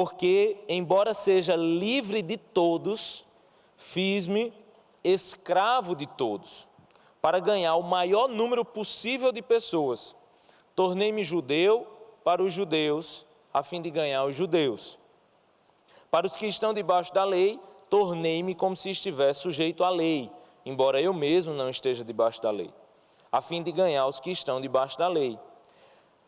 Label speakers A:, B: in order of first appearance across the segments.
A: Porque, embora seja livre de todos, fiz-me escravo de todos, para ganhar o maior número possível de pessoas. Tornei-me judeu para os judeus, a fim de ganhar os judeus. Para os que estão debaixo da lei, tornei-me como se estivesse sujeito à lei, embora eu mesmo não esteja debaixo da lei, a fim de ganhar os que estão debaixo da lei.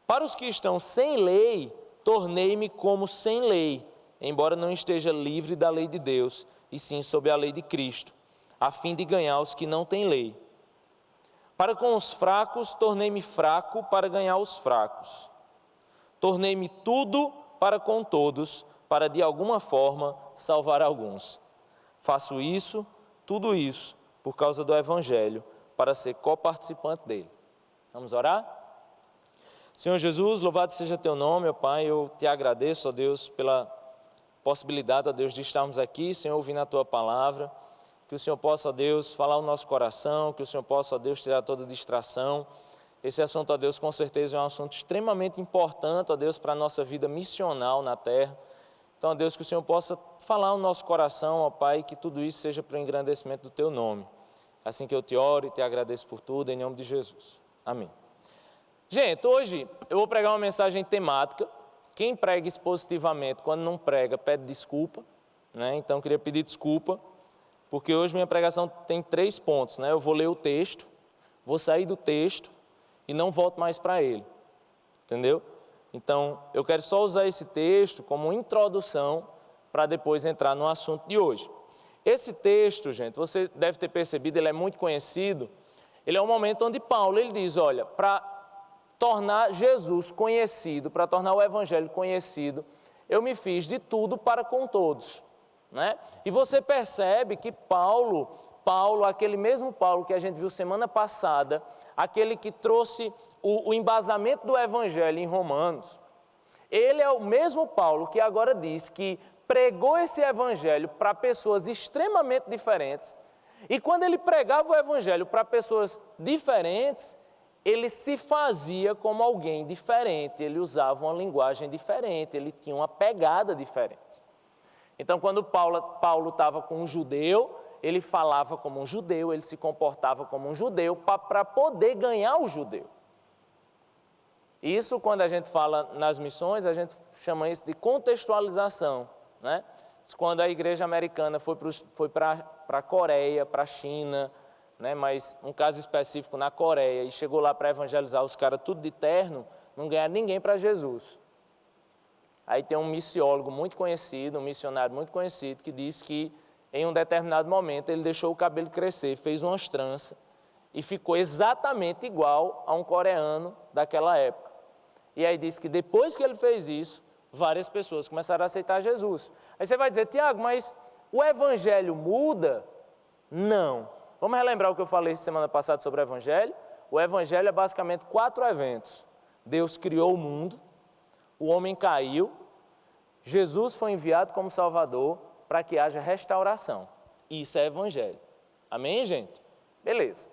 A: Para os que estão sem lei, tornei-me como sem lei, embora não esteja livre da lei de Deus, e sim sob a lei de Cristo, a fim de ganhar os que não têm lei. Para com os fracos, tornei-me fraco para ganhar os fracos. Tornei-me tudo para com todos, para de alguma forma salvar alguns. Faço isso, tudo isso, por causa do Evangelho, para ser coparticipante dele. Vamos orar? Senhor Jesus, louvado seja teu nome, ó Pai, eu te agradeço, ó Deus, pela possibilidade, ó Deus, de estarmos aqui, Senhor, ouvindo a tua palavra, que o Senhor possa, ó Deus, falar o nosso coração, que o Senhor possa, ó Deus, tirar toda distração. Esse assunto, ó Deus, com certeza é um assunto extremamente importante, ó Deus, para a nossa vida missional na terra. Então, ó Deus, que o Senhor possa falar o nosso coração, ó Pai, que tudo isso seja para o engrandecimento do teu nome. Assim que eu te oro e te agradeço por tudo, em nome de Jesus. Amém. Gente, hoje eu vou pregar uma mensagem temática. Quem prega expositivamente, quando não prega, pede desculpa, né? Então eu queria pedir desculpa, porque hoje minha pregação tem 3 pontos, né? Eu vou ler o texto, vou sair do texto e não volto mais para ele, entendeu? Então eu quero só usar esse texto como introdução para depois entrar no assunto de hoje. Esse texto, gente, você deve ter percebido, ele é muito conhecido. Ele é um momento onde Paulo ele diz, olha, para tornar Jesus conhecido, para tornar o Evangelho conhecido, eu me fiz de tudo para com todos, né? E você percebe que Paulo, aquele mesmo Paulo que a gente viu semana passada, aquele que trouxe o embasamento do Evangelho em Romanos, ele é o mesmo Paulo que agora diz que pregou esse Evangelho para pessoas extremamente diferentes, e quando ele pregava o Evangelho para pessoas diferentes, ele se fazia como alguém diferente, ele usava uma linguagem diferente, ele tinha uma pegada diferente. Então, quando Paulo estava com um judeu, ele falava como um judeu, ele se comportava como um judeu para poder ganhar o judeu. Isso, quando a gente fala nas missões, a gente chama isso de contextualização, né? Quando a igreja americana foi para a Coreia, para a China, né, mas um caso específico na Coreia, e chegou lá para evangelizar os caras tudo de terno, não ganharam ninguém para Jesus. Aí tem um missiólogo muito conhecido, um missionário muito conhecido, que diz que em um determinado momento ele deixou o cabelo crescer, fez umas tranças e ficou exatamente igual a um coreano daquela época. E aí diz que depois que ele fez isso, várias pessoas começaram a aceitar Jesus. Aí você vai dizer, Tiago, mas o evangelho muda? Não. Vamos relembrar o que eu falei semana passada sobre o Evangelho? O Evangelho é basicamente 4 eventos. Deus criou o mundo, o homem caiu, Jesus foi enviado como Salvador para que haja restauração. Isso é Evangelho. Amém, gente? Beleza.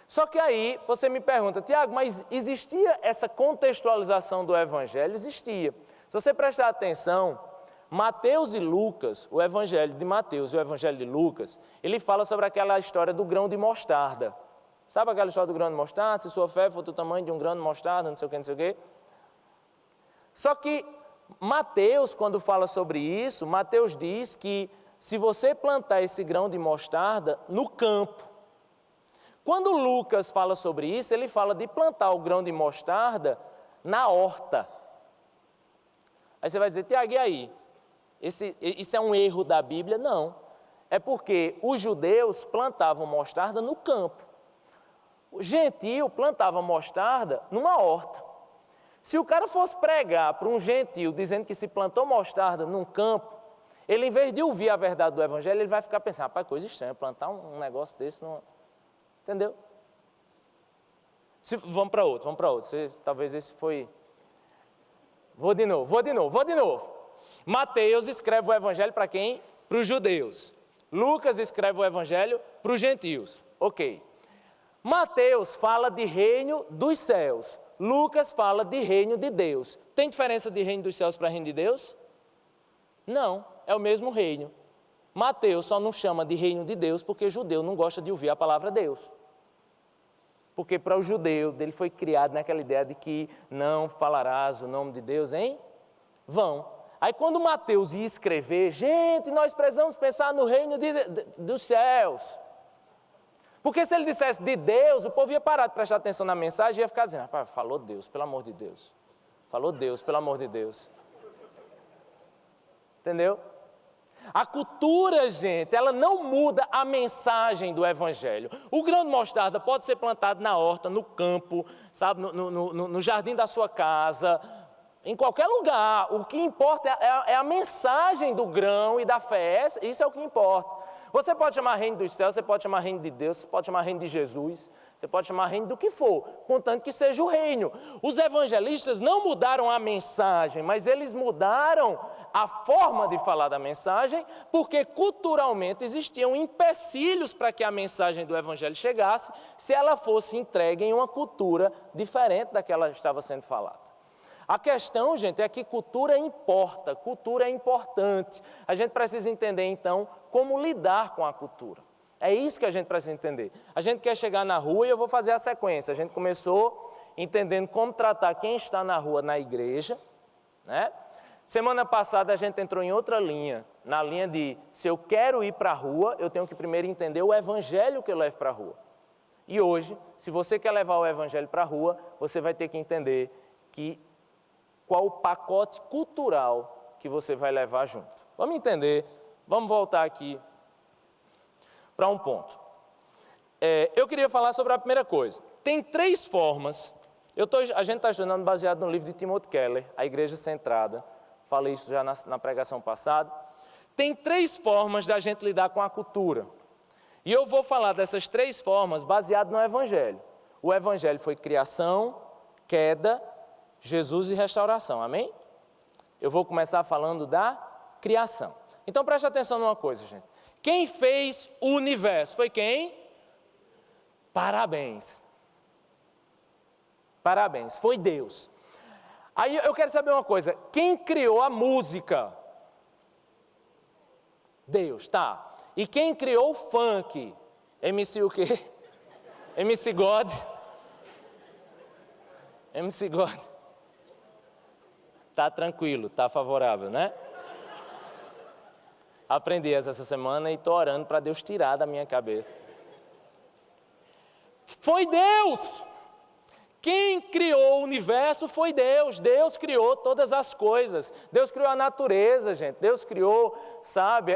A: Só que aí você me pergunta, Tiago, mas existia essa contextualização do Evangelho? Existia. Se você prestar atenção, Mateus e Lucas, o Evangelho de Mateus e o Evangelho de Lucas, ele fala sobre aquela história do grão de mostarda. Sabe aquela história do grão de mostarda? Se sua fé for do tamanho de um grão de mostarda, não sei o que, não sei o que. Só que Mateus, quando fala sobre isso, Mateus diz que se você plantar esse grão de mostarda no campo, quando Lucas fala sobre isso, ele fala de plantar o grão de mostarda na horta. Aí você vai dizer, Tiago, e aí? Isso é um erro da Bíblia? Não. É porque os judeus plantavam mostarda no campo. O gentio plantava mostarda numa horta. Se o cara fosse pregar para um gentio dizendo que se plantou mostarda num campo, ele, em vez de ouvir a verdade do Evangelho, ele vai ficar pensando, rapaz, coisa estranha, plantar um negócio desse, não... Entendeu? Vamos para outro. Talvez esse foi... Vou de novo. Mateus escreve o Evangelho para quem? Para os judeus. Lucas escreve o Evangelho para os gentios. Ok. Mateus fala de reino dos céus. Lucas fala de reino de Deus. Tem diferença de reino dos céus para reino de Deus? Não, é o mesmo reino. Mateus só não chama de reino de Deus porque judeu não gosta de ouvir a palavra Deus. Porque para o judeu, ele foi criado naquela ideia de que não falarás o nome de Deus em vão. Aí quando Mateus ia escrever, gente, nós precisamos pensar no reino dos céus. Porque se ele dissesse de Deus, o povo ia parar de prestar atenção na mensagem e ia ficar dizendo, rapaz, falou Deus, pelo amor de Deus. Falou Deus, pelo amor de Deus. Entendeu? A cultura, gente, ela não muda a mensagem do Evangelho. O grão de mostarda pode ser plantado na horta, no campo, sabe, no jardim da sua casa, em qualquer lugar. O que importa é a mensagem do grão e da fé. Isso é o que importa. Você pode chamar reino dos céus, você pode chamar reino de Deus, você pode chamar reino de Jesus, você pode chamar reino do que for, contanto que seja o reino. Os evangelistas não mudaram a mensagem, mas eles mudaram a forma de falar da mensagem, porque culturalmente existiam empecilhos para que a mensagem do evangelho chegasse, se ela fosse entregue em uma cultura diferente daquela que estava sendo falada. A questão, gente, é que cultura importa, cultura é importante. A gente precisa entender, então, como lidar com a cultura. É isso que a gente precisa entender. A gente quer chegar na rua e eu vou fazer a sequência. A gente começou entendendo como tratar quem está na rua na igreja, né? Semana passada a gente entrou em outra linha, na linha de se eu quero ir para a rua, eu tenho que primeiro entender o evangelho que eu levo para a rua. E hoje, se você quer levar o evangelho para a rua, você vai ter que entender qual o pacote cultural que você vai levar junto. Vamos entender, vamos voltar aqui para um ponto. Eu queria falar sobre a primeira coisa. Tem 3 formas, a gente está estudando baseado no livro de Timothy Keller, A Igreja Centrada, falei isso já na pregação passada. Tem 3 formas da gente lidar com a cultura. E eu vou falar dessas 3 formas baseado no Evangelho. O Evangelho foi criação, queda, Jesus e restauração, amém? Eu vou começar falando da criação. Então preste atenção numa coisa, gente. Quem fez o universo? Foi quem? Parabéns. Parabéns, foi Deus. Aí eu quero saber uma coisa, quem criou a música? Deus, tá. E quem criou o funk? MC o quê? MC God? MC God. Tá tranquilo, tá favorável, né? Aprendi essa semana e estou orando para Deus tirar da minha cabeça. Foi Deus! Quem criou o universo foi Deus. Deus criou todas as coisas. Deus criou a natureza, gente. Deus criou, sabe,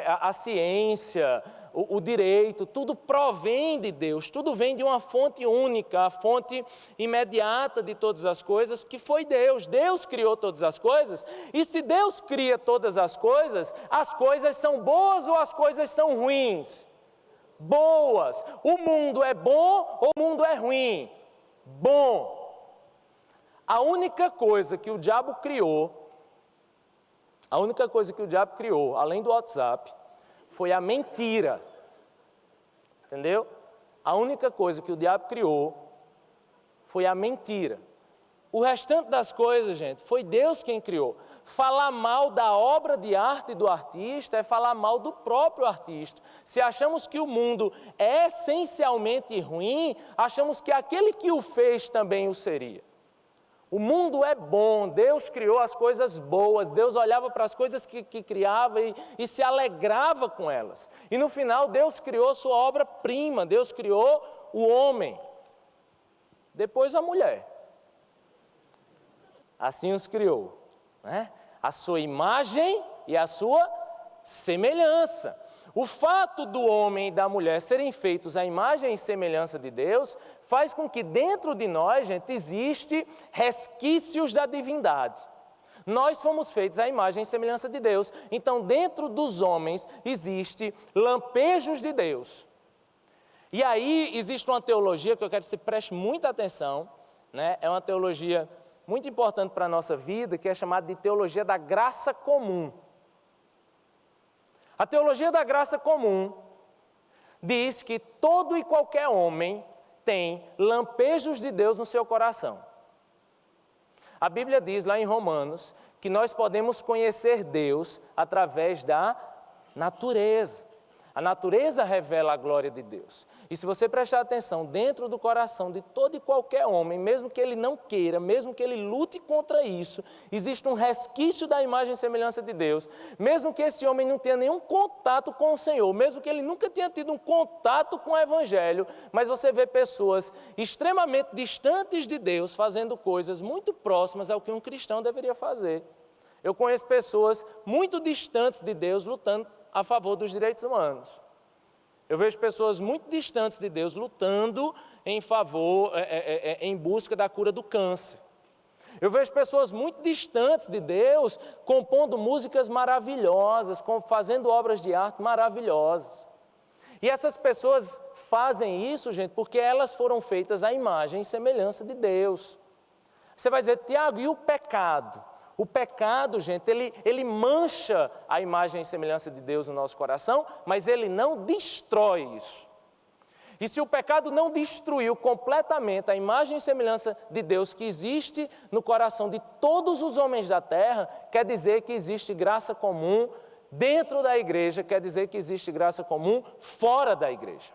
A: a ciência, o direito. Tudo provém de Deus. Tudo vem de uma fonte única, a fonte imediata de todas as coisas, que foi Deus. Deus criou todas as coisas. E se Deus cria todas as coisas são boas ou as coisas são ruins? Boas. O mundo é bom ou o mundo é ruim? Bom. A única coisa que o diabo criou, além do WhatsApp, foi a mentira. Entendeu? A única coisa que o diabo criou foi a mentira. O restante das coisas, gente, foi Deus quem criou. Falar mal da obra de arte do artista é falar mal do próprio artista. Se achamos que o mundo é essencialmente ruim, achamos que aquele que o fez também o seria. O mundo é bom, Deus criou as coisas boas, Deus olhava para as coisas que criava e se alegrava com elas. E no final Deus criou sua obra-prima, Deus criou o homem, depois a mulher. Assim os criou, né? A sua imagem e a sua semelhança. O fato do homem e da mulher serem feitos à imagem e semelhança de Deus faz com que dentro de nós, gente, existe resquícios da divindade. Nós fomos feitos à imagem e semelhança de Deus. Então, dentro dos homens existe lampejos de Deus. E aí existe uma teologia que eu quero que você preste muita atenção, né? É uma teologia muito importante para a nossa vida, que é chamada de teologia da graça comum. A teologia da graça comum diz que todo e qualquer homem tem lampejos de Deus no seu coração. A Bíblia diz lá em Romanos que nós podemos conhecer Deus através da natureza. A natureza revela a glória de Deus. E se você prestar atenção, dentro do coração de todo e qualquer homem, mesmo que ele não queira, mesmo que ele lute contra isso, existe um resquício da imagem e semelhança de Deus. Mesmo que esse homem não tenha nenhum contato com o Senhor, mesmo que ele nunca tenha tido um contato com o Evangelho, mas você vê pessoas extremamente distantes de Deus fazendo coisas muito próximas ao que um cristão deveria fazer. Eu conheço pessoas muito distantes de Deus lutando a favor dos direitos humanos. Eu vejo pessoas muito distantes de Deus lutando em favor, em busca da cura do câncer. Eu vejo pessoas muito distantes de Deus compondo músicas maravilhosas, fazendo obras de arte maravilhosas. E essas pessoas fazem isso, gente, porque elas foram feitas à imagem e semelhança de Deus. Você vai dizer, Tiago, e o pecado? O pecado, gente, ele mancha a imagem e semelhança de Deus no nosso coração, mas ele não destrói isso. E se o pecado não destruiu completamente a imagem e semelhança de Deus que existe no coração de todos os homens da terra, quer dizer que existe graça comum dentro da igreja, quer dizer que existe graça comum fora da igreja.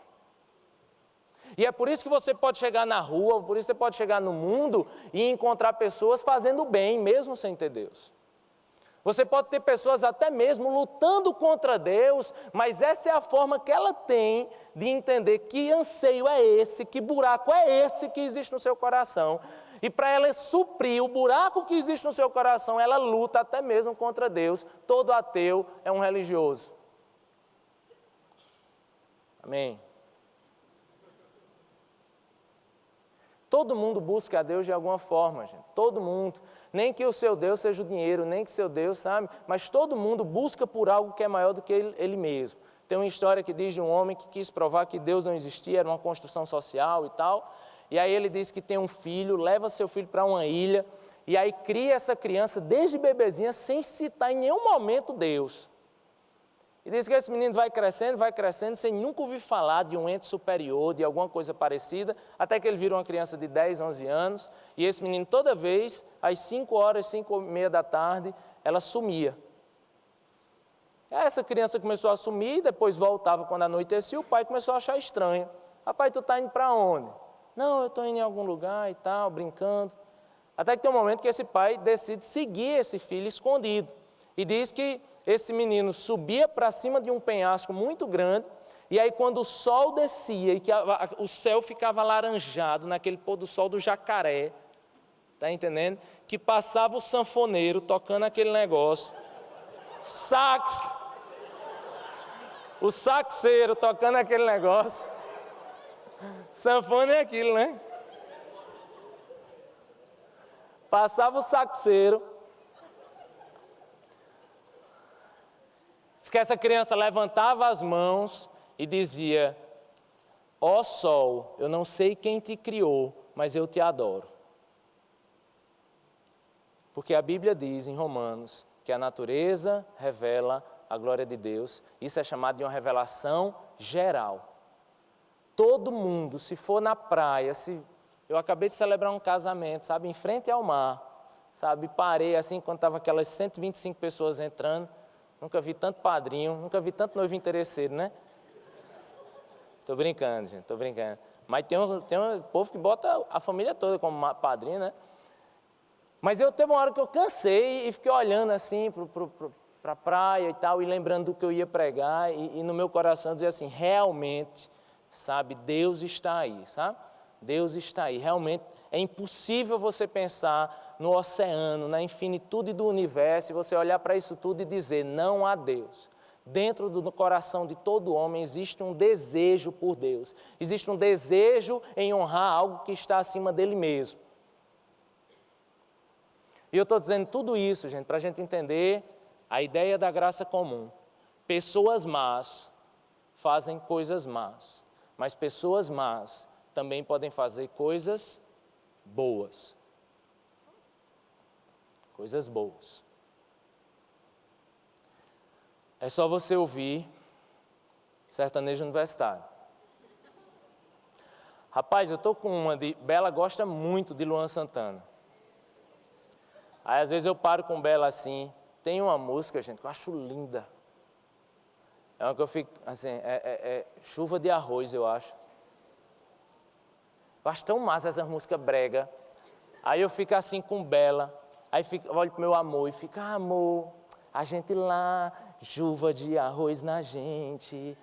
A: E é por isso que você pode chegar na rua, por isso que você pode chegar no mundo e encontrar pessoas fazendo bem, mesmo sem ter Deus. Você pode ter pessoas até mesmo lutando contra Deus, mas essa é a forma que ela tem de entender que anseio é esse, que buraco é esse que existe no seu coração. E para ela suprir o buraco que existe no seu coração, ela luta até mesmo contra Deus. Todo ateu é um religioso. Amém. Todo mundo busca a Deus de alguma forma, gente. Todo mundo. Nem que o seu Deus seja o dinheiro, nem que seu Deus, sabe? Mas todo mundo busca por algo que é maior do que ele mesmo. Tem uma história que diz de um homem que quis provar que Deus não existia, era uma construção social e tal. E aí ele diz que tem um filho, leva seu filho para uma ilha, e aí cria essa criança desde bebezinha, sem citar em nenhum momento Deus. E diz que esse menino vai crescendo, sem nunca ouvir falar de um ente superior, de alguma coisa parecida, até que ele vira uma criança de 10, 11 anos, e esse menino toda vez, às 5 horas, 5:30 da tarde, ela sumia. Aí essa criança começou a sumir, depois voltava quando anoitecia, o pai começou a achar estranho. Rapaz, tu está indo para onde? Não, eu estou indo em algum lugar e tal, brincando. Até que tem um momento que esse pai decide seguir esse filho escondido. E diz que esse menino subia para cima de um penhasco muito grande, e aí quando o sol descia e que o céu ficava alaranjado naquele pôr do sol do jacaré, tá entendendo? Que passava o sanfoneiro tocando aquele negócio, sax, o saxeiro tocando aquele negócio, sanfona é aquilo, né? Passava o saxeiro, diz que essa criança levantava as mãos e dizia, ó sol, eu não sei quem te criou, mas eu te adoro. Porque a Bíblia diz em Romanos que a natureza revela a glória de Deus. Isso é chamado de uma revelação geral. Todo mundo, se for na praia, eu acabei de celebrar um casamento, sabe, em frente ao mar, sabe, parei assim, quando estavam aquelas 125 pessoas entrando, nunca vi tanto padrinho, nunca vi tanto noivo interesseiro, né? Estou brincando, gente, estou brincando. Mas tem um povo que bota a família toda como padrinho, né? Mas teve uma hora que eu cansei e fiquei olhando assim para a praia e tal, e lembrando do que eu ia pregar, e no meu coração dizia assim, realmente, sabe, Deus está aí, sabe? Deus está aí, realmente é impossível você pensar no oceano, na infinitude do universo, e você olhar para isso tudo e dizer, não há Deus. Dentro do coração de todo homem existe um desejo por Deus, existe um desejo em honrar algo que está acima dele mesmo. E eu estou dizendo tudo isso, gente, para a gente entender a ideia da graça comum. Pessoas más fazem coisas más, mas pessoas más também podem fazer coisas boas. Coisas boas. É só você ouvir sertanejo universitário. Rapaz, eu estou com uma de... Bela gosta muito de Luan Santana. Aí às vezes eu paro com Bela assim. Tem uma música, gente, que eu acho linda. É uma que eu fico, assim, Chuva de Arroz, eu acho. Eu acho tão massa essa música brega. Aí eu fico assim com Bela. Aí eu olho pro meu amor e fico, amor, a gente lá, chuva de arroz na gente.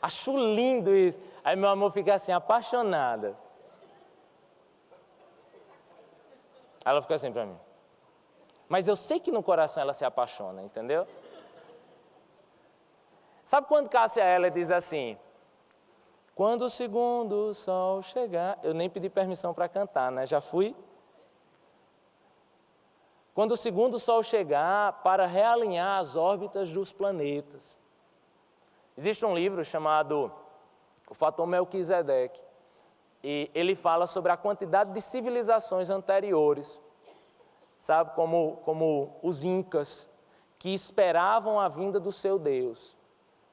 A: Acho lindo isso. Aí meu amor fica assim, apaixonada. Aí ela fica assim pra mim. Mas eu sei que no coração ela se apaixona, entendeu? Sabe quando Cássia ela diz assim, quando o segundo sol chegar... Eu nem pedi permissão para cantar, né? Já fui. Quando o segundo sol chegar para realinhar as órbitas dos planetas. Existe um livro chamado O Fator Melquisedeque. E ele fala sobre a quantidade de civilizações anteriores. Sabe, como os incas, que esperavam a vinda do seu Deus.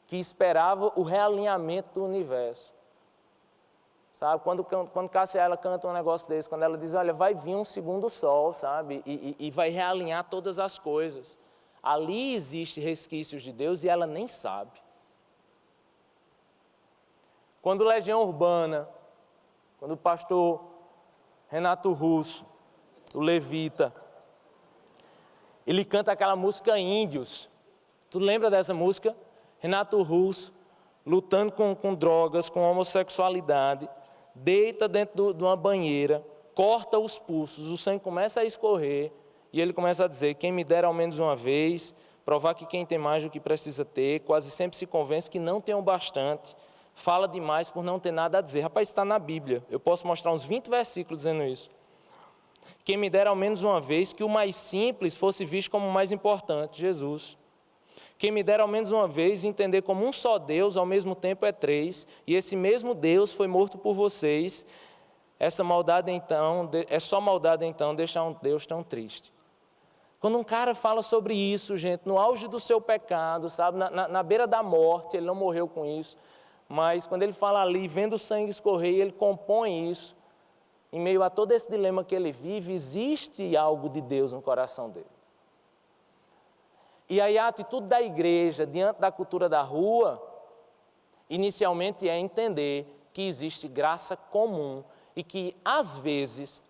A: Que esperavam o realinhamento do universo. Sabe, quando Cássia ela canta um negócio desse, quando ela diz, olha, vai vir um segundo sol, sabe, e vai realinhar todas as coisas. Ali existe resquícios de Deus e ela nem sabe. Quando Legião Urbana, quando o pastor Renato Russo, o levita, ele canta aquela música Índios. Tu lembra dessa música? Renato Russo, lutando com drogas, com homossexualidade, deita dentro de uma banheira, corta os pulsos, o sangue começa a escorrer e ele começa a dizer, quem me dera ao menos uma vez, provar que quem tem mais do que precisa ter, quase sempre se convence que não tem o bastante, fala demais por não ter nada a dizer. Rapaz, está na Bíblia, eu posso mostrar uns 20 versículos dizendo isso. Quem me dera ao menos uma vez que o mais simples fosse visto como o mais importante, Jesus. Quem me dera ao menos uma vez entender como um só Deus, ao mesmo tempo é três, e esse mesmo Deus foi morto por vocês, essa maldade então, é só maldade então deixar um Deus tão triste. Quando um cara fala sobre isso, gente, no auge do seu pecado, sabe, na beira da morte, ele não morreu com isso, mas quando ele fala ali, vendo o sangue escorrer, ele compõe isso, em meio a todo esse dilema que ele vive, existe algo de Deus no coração dele. E aí a atitude da igreja diante da cultura da rua, inicialmente é entender que existe graça comum e que às vezes,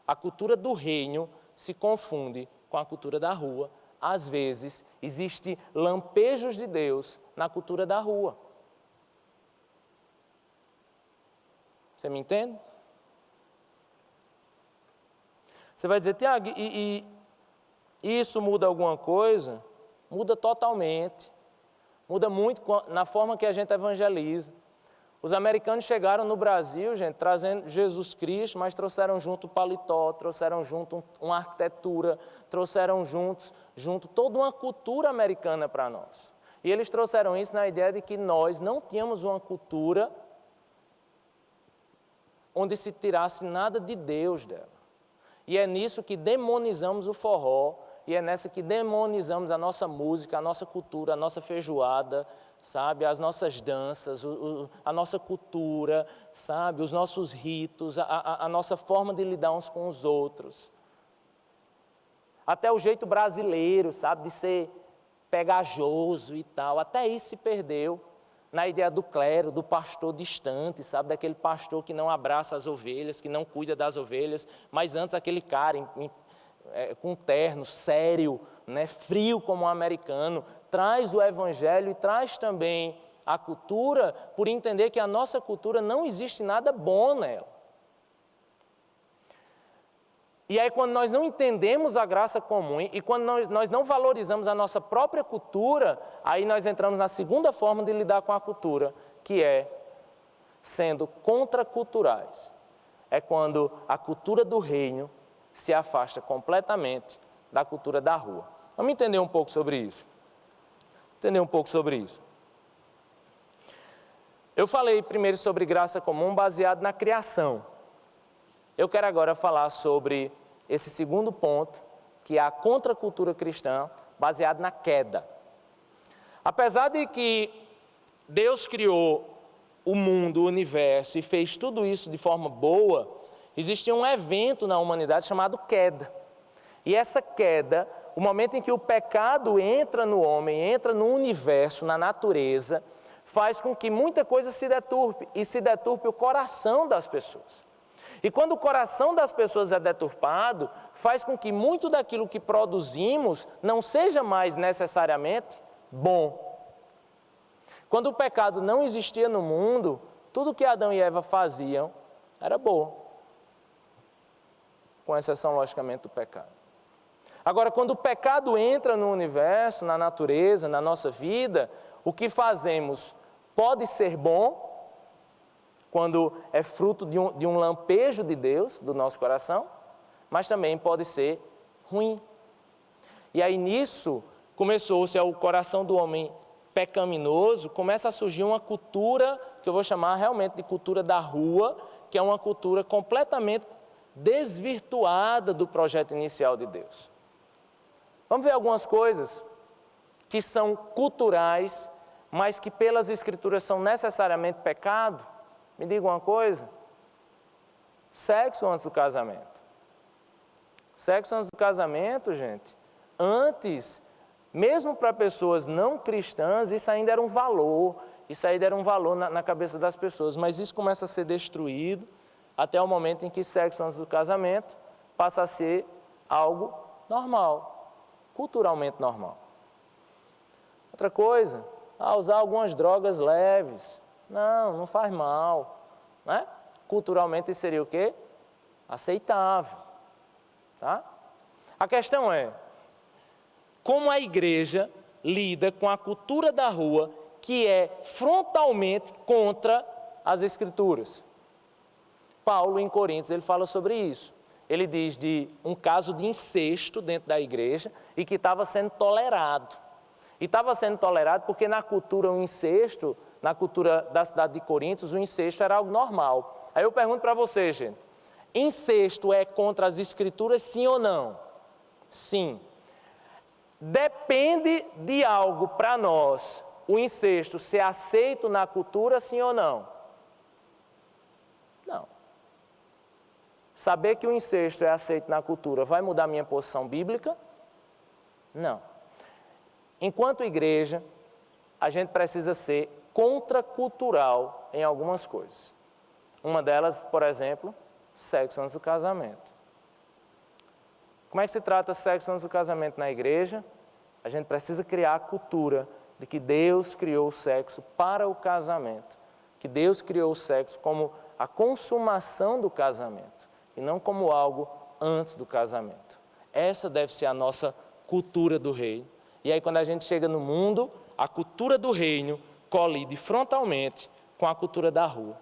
A: a cultura do reino se confunde com a cultura da rua. Às vezes, existe lampejos de Deus na cultura da rua. Você me entende? Você vai dizer, Tiago, e isso muda alguma coisa? Muda totalmente. Muda muito na forma que a gente evangeliza. Os americanos chegaram no Brasil, gente, trazendo Jesus Cristo, mas trouxeram junto o paletó, trouxeram junto uma arquitetura, trouxeram junto toda uma cultura americana para nós. E eles trouxeram isso na ideia de que nós não tínhamos uma cultura onde se tirasse nada de Deus dela. E é nisso que demonizamos o forró, e é nessa que demonizamos a nossa música, a nossa cultura, a nossa feijoada, sabe, as nossas danças, a nossa cultura, sabe, os nossos ritos, a nossa forma de lidar uns com os outros. Até o jeito brasileiro, sabe, de ser pegajoso e tal, até isso se perdeu na ideia do clero, do pastor distante, sabe, daquele pastor que não abraça as ovelhas, que não cuida das ovelhas, mas antes aquele cara com terno, sério, né, frio como um americano, traz o evangelho e traz também a cultura, por entender que a nossa cultura não existe nada bom nela. E aí quando nós não entendemos a graça comum e quando nós não valorizamos a nossa própria cultura, aí nós entramos na segunda forma de lidar com a cultura, que é sendo contraculturais. É quando a cultura do reino se afasta completamente da cultura da rua. Vamos entender um pouco sobre isso. Eu falei primeiro sobre graça comum baseado na criação. Eu quero agora falar sobre esse segundo ponto, que é a contracultura cristã, baseado na queda. Apesar de que Deus criou o mundo, o universo, e fez tudo isso de forma boa, existia um evento na humanidade chamado queda. E essa queda, o momento em que o pecado entra no homem, entra no universo, na natureza, faz com que muita coisa se deturpe, e se deturpe o coração das pessoas. E quando o coração das pessoas é deturpado, faz com que muito daquilo que produzimos não seja mais necessariamente bom. Quando o pecado não existia no mundo, tudo que Adão e Eva faziam era bom, com exceção, logicamente, do pecado. Agora, quando o pecado entra no universo, na natureza, na nossa vida, o que fazemos pode ser bom, quando é fruto de um lampejo de Deus, do nosso coração, mas também pode ser ruim. E aí nisso, começou-se ao coração do homem pecaminoso, começa a surgir uma cultura, que eu vou chamar realmente de cultura da rua, que é uma cultura completamente desvirtuada do projeto inicial de Deus. Vamos ver algumas coisas que são culturais, mas que pelas Escrituras são necessariamente pecado. Me diga uma coisa: sexo antes do casamento. Sexo antes do casamento, gente, antes, mesmo para pessoas não cristãs, isso ainda era um valor, na cabeça das pessoas, mas isso começa a ser destruído até o momento em que sexo antes do casamento passa a ser algo normal, culturalmente normal. Outra coisa, usar algumas drogas leves. Não faz mal, né? Culturalmente isso seria o quê? Aceitável, tá? A questão é, como a igreja lida com a cultura da rua, que é frontalmente contra as Escrituras. Paulo, em Coríntios, ele fala sobre isso. Ele diz de um caso de incesto dentro da igreja e que estava sendo tolerado. E estava sendo tolerado porque na cultura o incesto, na cultura da cidade de Coríntios, o incesto era algo normal. Aí eu pergunto para você, gente, incesto é contra as Escrituras, sim ou não? Sim. Depende de algo para nós, o incesto ser aceito na cultura, sim ou não? Não. Saber que o incesto é aceito na cultura vai mudar minha posição bíblica? Não. Enquanto igreja, a gente precisa ser contracultural em algumas coisas. Uma delas, por exemplo, sexo antes do casamento. Como é que se trata sexo antes do casamento na igreja? A gente precisa criar a cultura de que Deus criou o sexo para o casamento, que Deus criou o sexo como a consumação do casamento e não como algo antes do casamento. Essa deve ser a nossa cultura do reino. E aí quando a gente chega no mundo, a cultura do reino colide frontalmente com a cultura da rua.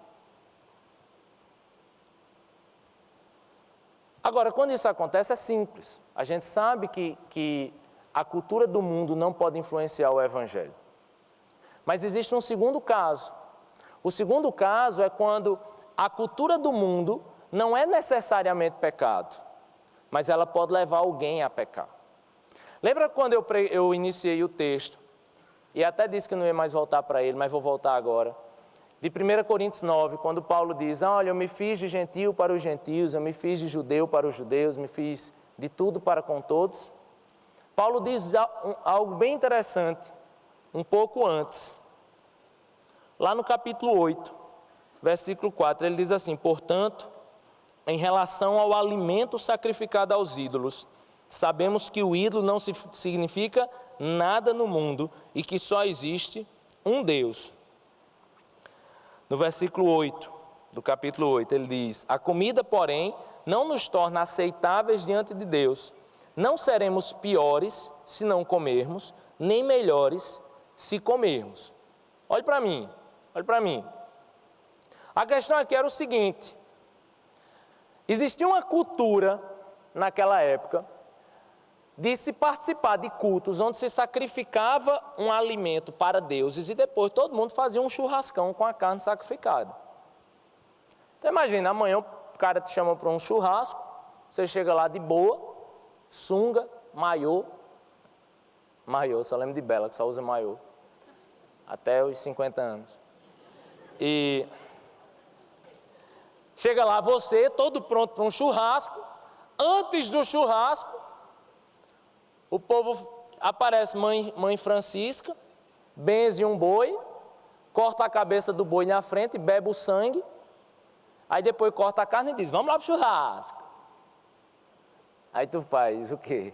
A: Agora, quando isso acontece é simples. A gente sabe que a cultura do mundo não pode influenciar o evangelho. Mas existe um segundo caso. O segundo caso é quando a cultura do mundo não é necessariamente pecado, mas ela pode levar alguém a pecar. Lembra quando eu iniciei o texto, e até disse que não ia mais voltar para ele, mas vou voltar agora, de 1 Coríntios 9, quando Paulo diz, olha, eu me fiz de gentio para os gentios, eu me fiz de judeu para os judeus, me fiz de tudo para com todos. Paulo diz algo bem interessante, um pouco antes. Lá no capítulo 8, versículo 4, ele diz assim, portanto, em relação ao alimento sacrificado aos ídolos, sabemos que o ídolo não significa nada no mundo e que só existe um Deus. No versículo 8, do capítulo 8, ele diz, a comida, porém, não nos torna aceitáveis diante de Deus. Não seremos piores se não comermos, nem melhores se comermos. Olhe para mim, olhe para mim. A questão aqui era o seguinte, existia uma cultura naquela época de se participar de cultos onde se sacrificava um alimento para deuses e depois todo mundo fazia um churrascão com a carne sacrificada. Então imagina, amanhã o cara te chama para um churrasco, você chega lá de boa, sunga, maiô, só lembro de Bela que só usa maiô, até os 50 anos. E Chega lá você, todo pronto para um churrasco. Antes do churrasco, o povo aparece mãe Francisca, benze um boi, corta a cabeça do boi na frente, bebe o sangue. Aí depois corta a carne e diz, vamos lá para o churrasco. Aí tu faz o quê?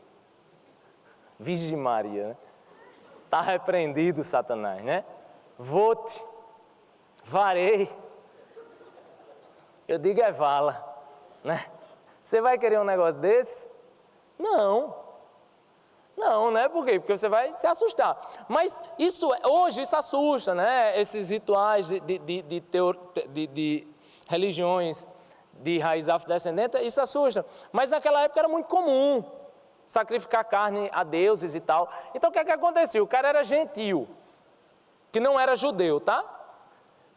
A: Virgem Maria, né? Está repreendido, Satanás, né? Vou-te, varei. Eu digo é vala, né? Você vai querer um negócio desse? Não, né? Por quê? Porque você vai se assustar. Mas hoje isso assusta, né? Esses rituais de religiões de raiz afrodescendente, isso assusta. Mas naquela época era muito comum sacrificar carne a deuses e tal. Então o que é que acontecia? O cara era gentil, que não era judeu, tá?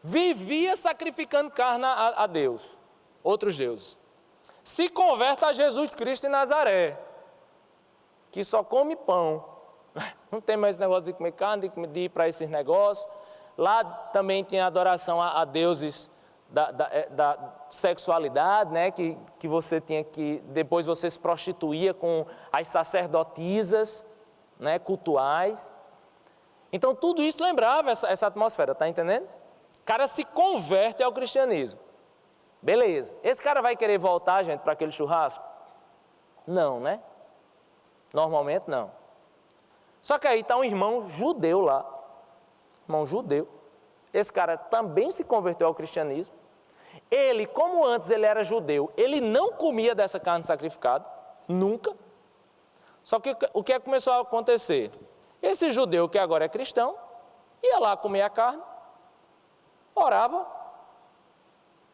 A: Vivia sacrificando carne a Deus, outros deuses. Se converte a Jesus Cristo de Nazaré, que só come pão. Não tem mais esse negócio de comer carne, de ir para esses negócios. Lá também tinha adoração a deuses da sexualidade, né? Que você tinha que... Depois você se prostituía com as sacerdotisas, né? Cultuais. Então tudo isso lembrava essa atmosfera, tá entendendo? O cara se converte ao cristianismo. Beleza. Esse cara vai querer voltar, gente, para aquele churrasco? Não, né? Normalmente não. Só que aí está um irmão judeu lá. Irmão judeu. Esse cara também se converteu ao cristianismo. Ele, como antes ele era judeu, ele não comia dessa carne sacrificada. Nunca. Só que o que começou a acontecer? Esse judeu que agora é cristão, ia lá comer a carne, orava,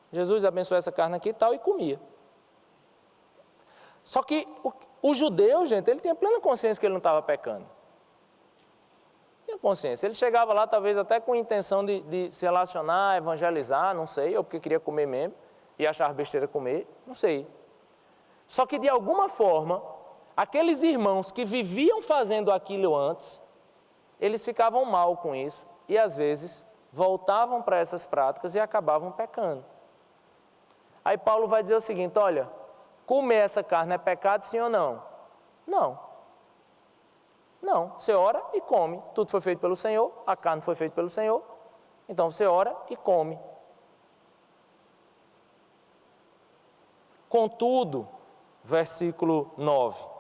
A: Jesus abençoou essa carne aqui e tal, e comia. Só que o judeu, gente, ele tinha plena consciência que ele não estava pecando. Tinha consciência. Ele chegava lá, talvez até com intenção de se relacionar, evangelizar, não sei, ou porque queria comer mesmo, e achar besteira comer, não sei. Só que de alguma forma, aqueles irmãos que viviam fazendo aquilo antes, eles ficavam mal com isso, e às vezes voltavam para essas práticas e acabavam pecando. Aí Paulo vai dizer o seguinte, olha, comer essa carne é pecado, sim ou não? Não. Não, você ora e come. Tudo foi feito pelo Senhor, a carne foi feita pelo Senhor, então você ora e come. Contudo, versículo 9,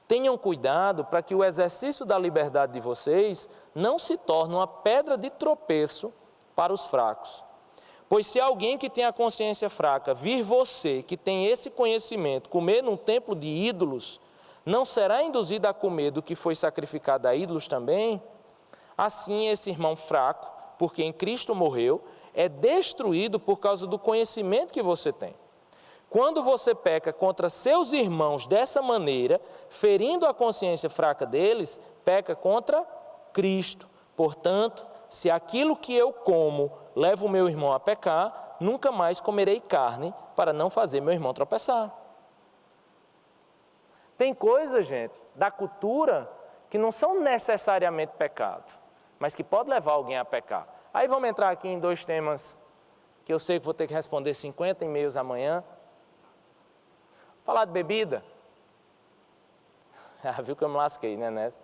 A: tenham cuidado para que o exercício da liberdade de vocês não se torne uma pedra de tropeço para os fracos. Pois se alguém que tem a consciência fraca vir você, que tem esse conhecimento, comer num templo de ídolos, não será induzido a comer do que foi sacrificado a ídolos também? Assim esse irmão fraco, porque em Cristo morreu, é destruído por causa do conhecimento que você tem. Quando você peca contra seus irmãos dessa maneira, ferindo a consciência fraca deles, peca contra Cristo. Portanto, se aquilo que eu como leva o meu irmão a pecar, nunca mais comerei carne para não fazer meu irmão tropeçar. Tem coisas, gente, da cultura que não são necessariamente pecado, mas que pode levar alguém a pecar. Aí vamos entrar aqui em dois temas que eu sei que vou ter que responder 50 e-mails amanhã. Falar de bebida. Viu que eu me lasquei, né, nessa?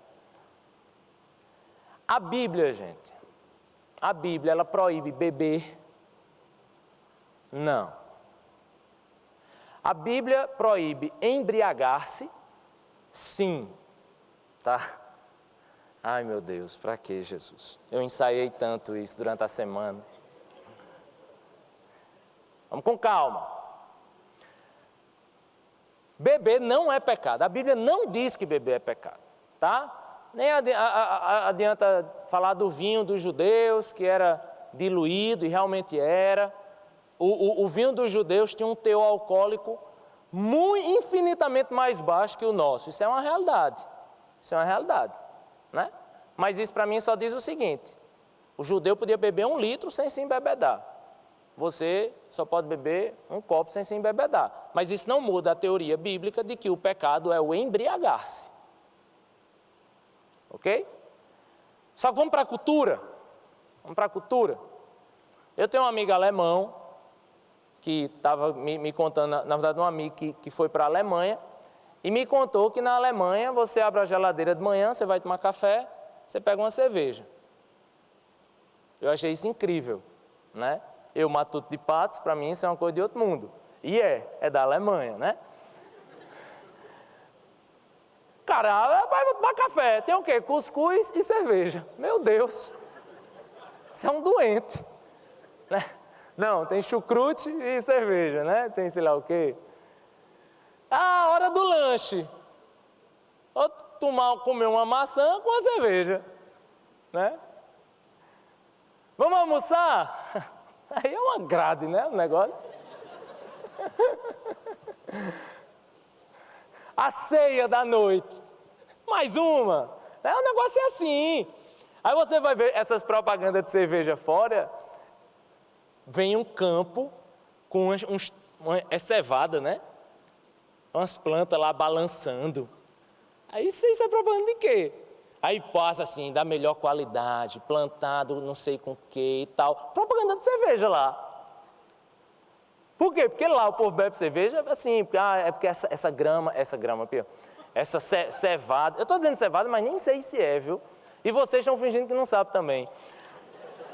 A: A Bíblia, gente, a Bíblia, ela proíbe beber? Não. A Bíblia proíbe embriagar-se? Sim. Tá? Ai, meu Deus, para que, Jesus? Eu ensaiei tanto isso durante a semana. Vamos com calma. Beber não é pecado. A Bíblia não diz que beber é pecado, tá? Nem adianta falar do vinho dos judeus, que era diluído, e realmente era. O vinho dos judeus tinha um teor alcoólico infinitamente mais baixo que o nosso. Isso é uma realidade. Isso é uma realidade, né? Mas isso para mim só diz o seguinte: o judeu podia beber 1 litro sem se embebedar. Você só pode beber 1 copo sem se embebedar. Mas isso não muda a teoria bíblica de que o pecado é o embriagar-se. Ok? Só que vamos para a cultura. Vamos para a cultura. Eu tenho um amigo alemão que estava me contando, na verdade, um amigo que foi para a Alemanha, e me contou que na Alemanha você abre a geladeira de manhã, você vai tomar café, você pega uma cerveja. Eu achei isso incrível, né? Eu, matuto de Patos, para mim isso é uma coisa de outro mundo. E é da Alemanha, né? Cara, vai tomar café, tem o quê? Cuscuz e cerveja. Meu Deus, você é um doente, né? Não, tem chucrute e cerveja, né? Tem sei lá o quê. Ah, hora do lanche. Ou comer uma maçã com a cerveja, né? Vamos almoçar? Aí é uma grade, né, o negócio. A ceia da noite. Mais uma. O negócio é assim. Aí você vai ver essas propagandas de cerveja fora. Vem um campo com é cevada, né? Umas plantas lá balançando. Aí isso é propaganda de quê? Aí passa assim, da melhor qualidade, plantado não sei com o que e tal. Propaganda de cerveja lá. Por quê? Porque lá o povo bebe cerveja assim, é porque essa grama, essa cevada. Eu estou dizendo cevada, mas nem sei se é, viu? E vocês estão fingindo que não sabem também.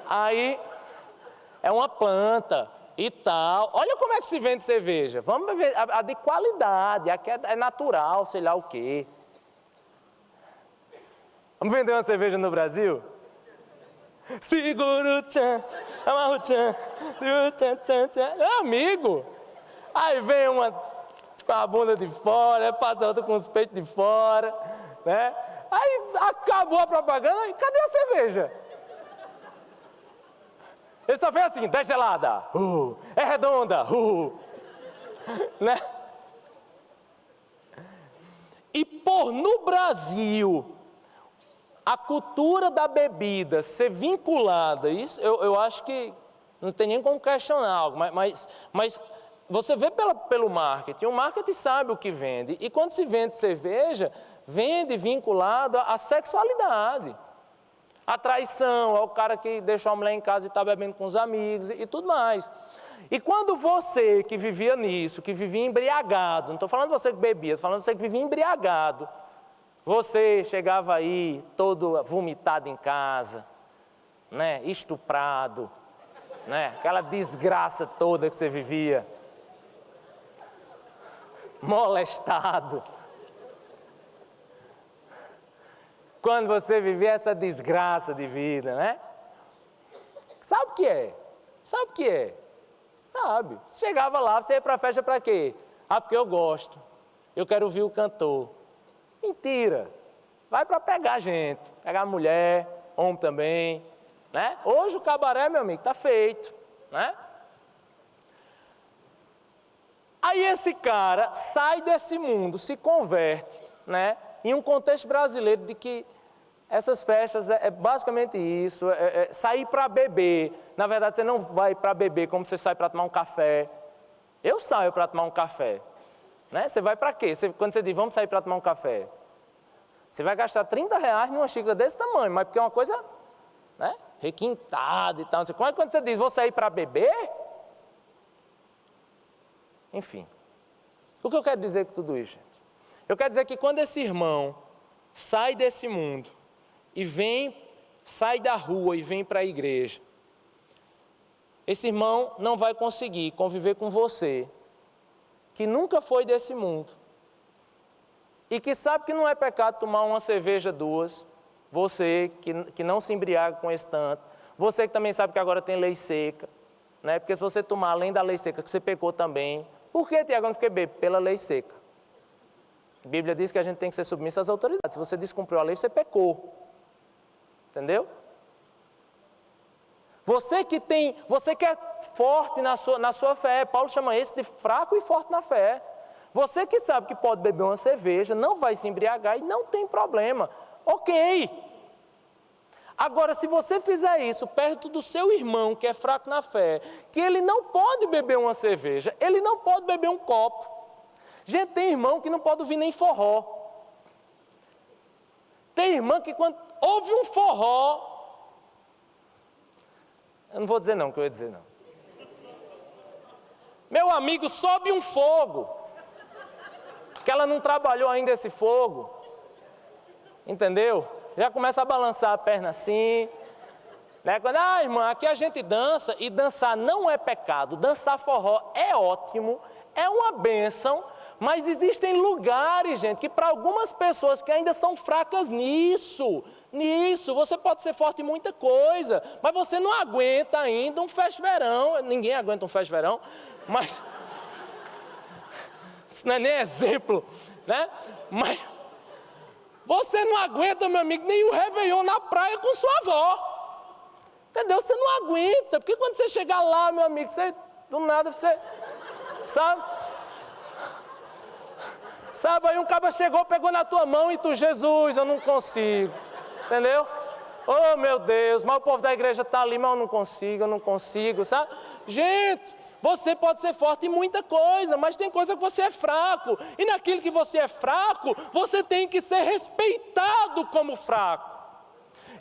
A: Aí é uma planta e tal. Olha como é que se vende cerveja. Vamos ver a de qualidade, a que é natural, sei lá o quê. Vamos vender uma cerveja no Brasil? Segura o tchan, amarra o tchan, amigo. Aí vem uma com a bunda de fora, passa outra com os peitos de fora, né? Aí acabou a propaganda, e cadê a cerveja? Ele só fez assim, 10 gelada, é redonda, né? E por no Brasil, a cultura da bebida ser vinculada, isso eu acho que não tem nem como questionar algo, mas você vê pelo marketing, o marketing sabe o que vende, e quando se vende cerveja, vende vinculado à sexualidade. A traição, é o cara que deixou a mulher em casa e está bebendo com os amigos e tudo mais. E quando você que vivia nisso, que vivia embriagado, não estou falando você que bebia, estou falando você que vivia embriagado, você chegava aí todo vomitado em casa, né, estuprado, né, aquela desgraça toda que você vivia, molestado. Quando você vivia essa desgraça de vida, né? Sabe o que é? Sabe o que é? Sabe. Chegava lá, você ia para a festa para quê? Ah, porque eu gosto. Eu quero ouvir o cantor. Mentira. Vai para pegar gente. Pegar mulher, homem também, né? Hoje o cabaré, meu amigo, está feito, né? Aí esse cara sai desse mundo, se converte, né? Em um contexto brasileiro de que essas festas é basicamente isso, sair para beber. Na verdade, você não vai para beber como você sai para tomar um café. Eu saio para tomar um café, né? Você vai para quê? Quando você diz, vamos sair para tomar um café, você vai gastar R$30 numa xícara desse tamanho, mas porque é uma coisa, né, requintada e tal. Como é que quando você diz, vou sair para beber? Enfim, o que eu quero dizer com tudo isso, gente? Eu quero dizer que quando esse irmão sai desse mundo e sai da rua e vem para a igreja, esse irmão não vai conseguir conviver com você, que nunca foi desse mundo, e que sabe que não é pecado tomar uma cerveja, duas, você que não se embriaga com esse tanto, você que também sabe que agora tem lei seca, né? Porque se você tomar além da lei seca, que você pecou também. Por que, Tiago, eu não fiquei bêbado? Pela lei seca. A Bíblia diz que a gente tem que ser submisso às autoridades. Se você descumpriu a lei, você pecou. Entendeu? Você que é forte na sua fé. Paulo chama esse de fraco e forte na fé. Você que sabe que pode beber uma cerveja, não vai se embriagar e não tem problema. Ok. Agora, se você fizer isso perto do seu irmão que é fraco na fé, que ele não pode beber uma cerveja, ele não pode beber um copo. Gente, tem irmão que não pode ouvir nem forró. Tem irmã que quando ouve um forró, eu não vou dizer não, que eu ia dizer não. Meu amigo, sobe um fogo. Que ela não trabalhou ainda esse fogo. Entendeu? Já começa a balançar a perna assim. Né? Quando, irmã, aqui a gente dança, e dançar não é pecado. Dançar forró é ótimo, é uma bênção, mas existem lugares, gente, que para algumas pessoas que ainda são fracas nisso, você pode ser forte em muita coisa, mas você não aguenta ainda um festa-verão. Ninguém aguenta um festa-verão, mas isso não é nem exemplo, né? Mas você não aguenta, meu amigo, nem o Réveillon na praia com sua avó. Entendeu? Você não aguenta, porque quando você chegar lá, meu amigo, você, do nada, você, sabe, aí um cara chegou, pegou na tua mão e tu, Jesus, eu não consigo, entendeu? Oh, meu Deus, mas o povo da igreja está ali, mas eu não consigo, sabe? Gente, você pode ser forte em muita coisa, mas tem coisa que você é fraco, e naquilo que você é fraco, você tem que ser respeitado como fraco.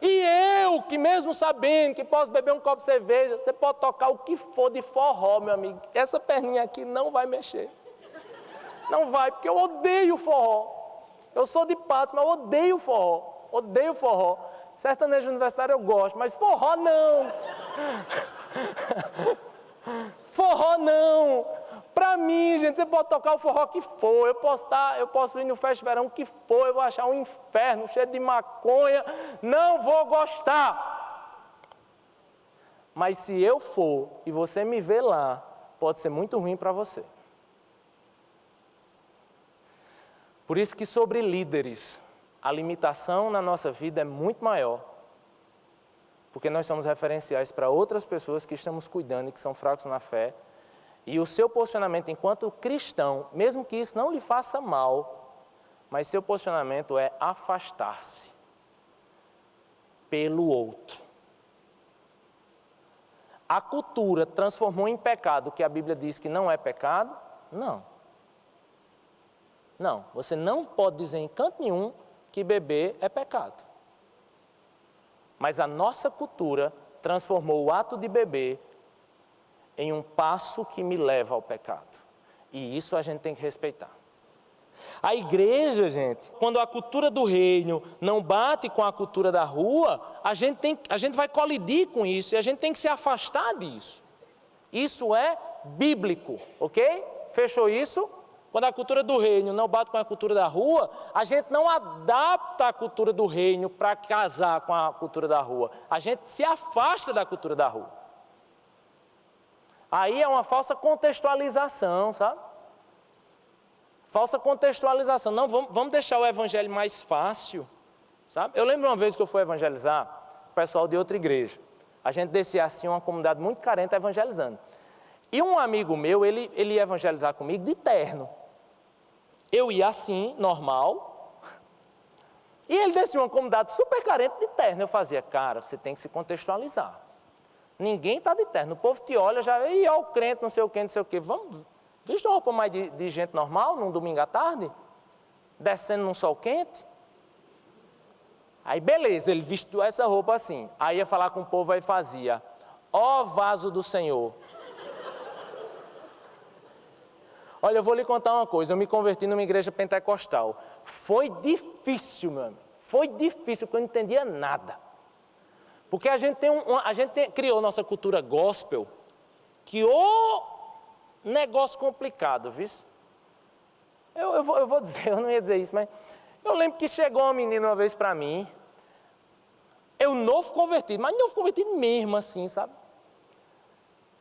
A: E eu, que mesmo sabendo que posso beber um copo de cerveja, você pode tocar o que for de forró, meu amigo, essa perninha aqui não vai mexer. Não vai, porque eu odeio forró. Eu sou de Patos, mas eu odeio forró. Sertanejo universitário eu gosto, mas forró não. Forró não. Para mim, gente, você pode tocar o forró que for, eu posso ir no festa-verão que for, eu vou achar um inferno, cheio de maconha, não vou gostar. Mas se eu for e você me ver lá, pode ser muito ruim para você. Por isso que sobre líderes, a limitação na nossa vida é muito maior, porque nós somos referenciais para outras pessoas que estamos cuidando e que são fracos na fé. E o seu posicionamento enquanto cristão, mesmo que isso não lhe faça mal, mas seu posicionamento é afastar-se pelo outro. A cultura transformou em pecado o que a Bíblia diz que não é pecado? Não. Não, você não pode dizer em canto nenhum que beber é pecado. Mas a nossa cultura transformou o ato de beber em um passo que me leva ao pecado. E isso a gente tem que respeitar. A igreja, gente, quando a cultura do reino não bate com a cultura da rua, a gente vai colidir com isso e a gente tem que se afastar disso. Isso é bíblico, ok? Fechou isso? Quando a cultura do reino não bate com a cultura da rua, a gente não adapta a cultura do reino para casar com a cultura da rua. A gente se afasta da cultura da rua. Aí é uma falsa contextualização, sabe? Falsa contextualização. Não, vamos deixar o evangelho mais fácil, sabe? Eu lembro uma vez que eu fui evangelizar o pessoal de outra igreja. A gente descia assim, uma comunidade muito carente evangelizando. E um amigo meu, ele ia evangelizar comigo de terno. Eu ia assim, normal. E ele descia uma comunidade super carente de terno. Eu fazia, cara, você tem que se contextualizar. Ninguém está de terno, o povo te olha, já, e ó, o crente, não sei o quê, vamos, viste uma roupa mais de gente normal, num domingo à tarde, descendo num sol quente, aí beleza, ele vestiu essa roupa assim, aí ia falar com o povo, aí fazia, ó vaso do Senhor. Olha, eu vou lhe contar uma coisa, eu me converti numa igreja pentecostal, foi difícil, meu amigo, porque eu não entendia nada. Porque a gente criou nossa cultura gospel, que negócio complicado, viu? Eu vou dizer, eu não ia dizer isso, mas eu lembro que chegou uma menina uma vez para mim, eu novo convertido, mas novo convertido mesmo assim, sabe?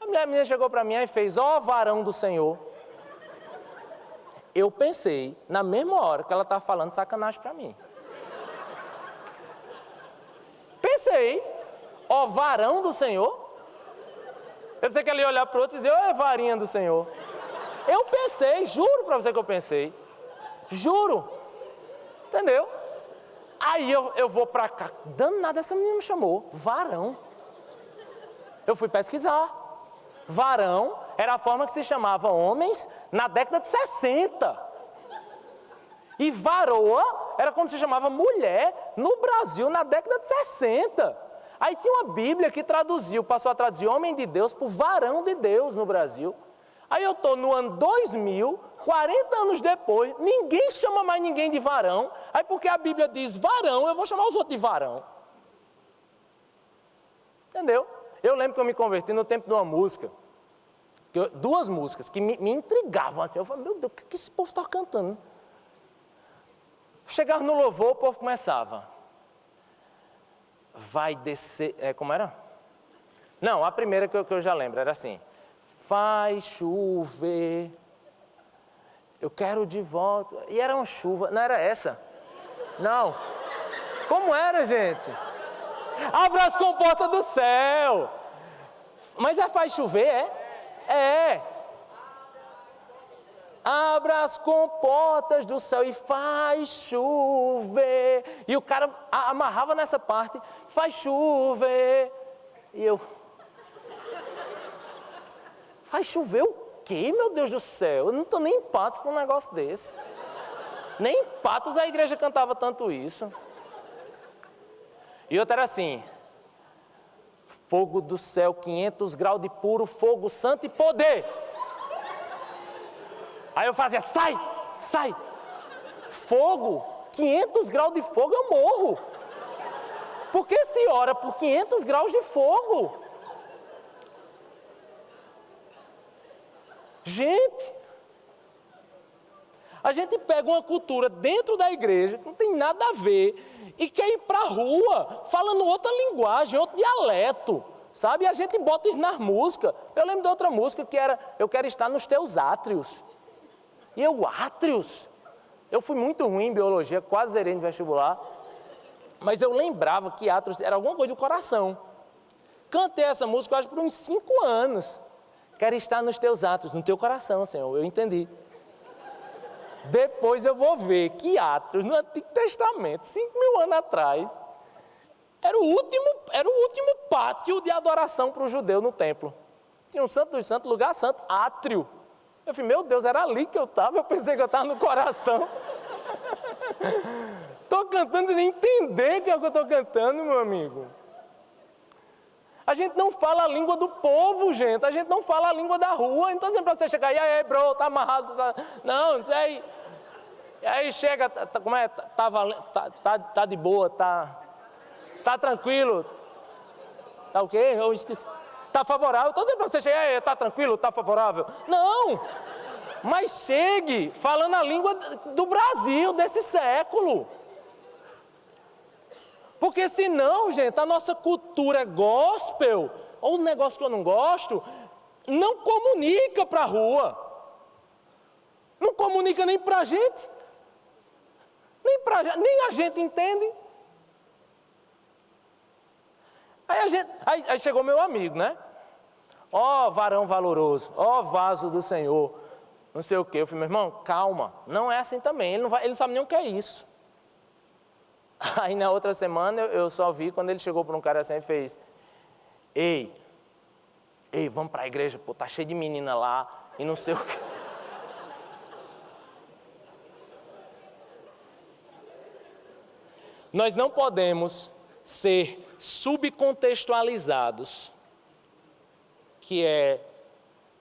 A: A menina chegou para mim e fez, ó varão do Senhor. Eu pensei, na mesma hora que ela estava falando sacanagem para mim. Pensei. Ó varão do Senhor? Eu pensei que ela ia olhar para o outro e dizer, ó varinha do Senhor. Eu pensei, juro para você que eu pensei. Juro. Entendeu? Aí eu vou para cá. Danada, essa menina me chamou. Varão. Eu fui pesquisar. Varão era a forma que se chamava homens na década de 60. E varoa era como se chamava mulher no Brasil na década de 60. Aí tinha uma Bíblia que passou a traduzir homem de Deus por varão de Deus no Brasil. Aí eu estou no ano 2000, 40 anos depois, ninguém chama mais ninguém de varão. Aí porque a Bíblia diz varão, eu vou chamar os outros de varão. Entendeu? Eu lembro que eu me converti no tempo de uma música, duas músicas que me intrigavam assim. Eu falei, meu Deus, o que esse povo está cantando? Chegava no louvor, o povo começava. Vai descer, como era? Não, a primeira que eu já lembro era assim. Vai chover, eu quero de volta. E era uma chuva, não era essa? Não. Como era, gente? Abra as comportas do céu. Mas faz chover, é? Abra as comportas do céu e faz chover. E o cara amarrava nessa parte, faz chover. E eu... Faz chover o quê, meu Deus do céu? Eu não estou nem em Patos com um negócio desse. Nem em Patos a igreja cantava tanto isso. E outra era assim. Fogo do céu, 500 graus de puro fogo santo e poder. Aí eu fazia, sai. Fogo, 500 graus de fogo, eu morro. Por que se ora por 500 graus de fogo? Gente, a gente pega uma cultura dentro da igreja, que não tem nada a ver, e quer ir para a rua, falando outra linguagem, outro dialeto, sabe? E a gente bota isso nas músicas. Eu lembro de outra música que era, eu quero estar nos teus átrios. E eu, átrios? Eu fui muito ruim em biologia, quase zerei no vestibular, mas eu lembrava que átrios era alguma coisa do coração. Cantei essa música, acho, por uns 5 anos. Quero estar nos teus átrios, no teu coração, Senhor, eu entendi. Depois eu vou ver que átrios, no Antigo Testamento, 5.000 anos atrás, era o último pátio de adoração para o judeu no templo. Tinha um santo dos santos, lugar santo, átrio. Eu falei, meu Deus, era ali que eu estava, eu pensei que eu estava no coração. Estou cantando sem nem entender o que é que eu estou cantando, meu amigo. A gente não fala a língua do povo, gente. A gente não fala a língua da rua. Então, sempre para você chegar, e aí, bro, tá amarrado. Tá... Não, aí... E aí chega, como é? Tá de boa, tá tranquilo. Tá o quê? Eu esqueci. Tá favorável. Então, sempre para você chegar, e aí, tá tranquilo, tá favorável. Não! Mas chegue falando a língua do Brasil, desse século. Porque senão, gente, a nossa cultura gospel, ou um negócio que eu não gosto, não comunica para a rua. Não comunica nem para a gente. Nem a gente entende. Aí chegou meu amigo, né? Ó, varão valoroso, ó, vaso do Senhor, não sei o quê. Eu falei, meu irmão, calma, não é assim também. Ele não sabe nem o que é isso. Aí na outra semana eu só vi quando ele chegou para um cara assim e fez, ei, vamos para a igreja, pô, tá cheio de menina lá e não sei o que. Nós não podemos ser subcontextualizados, que é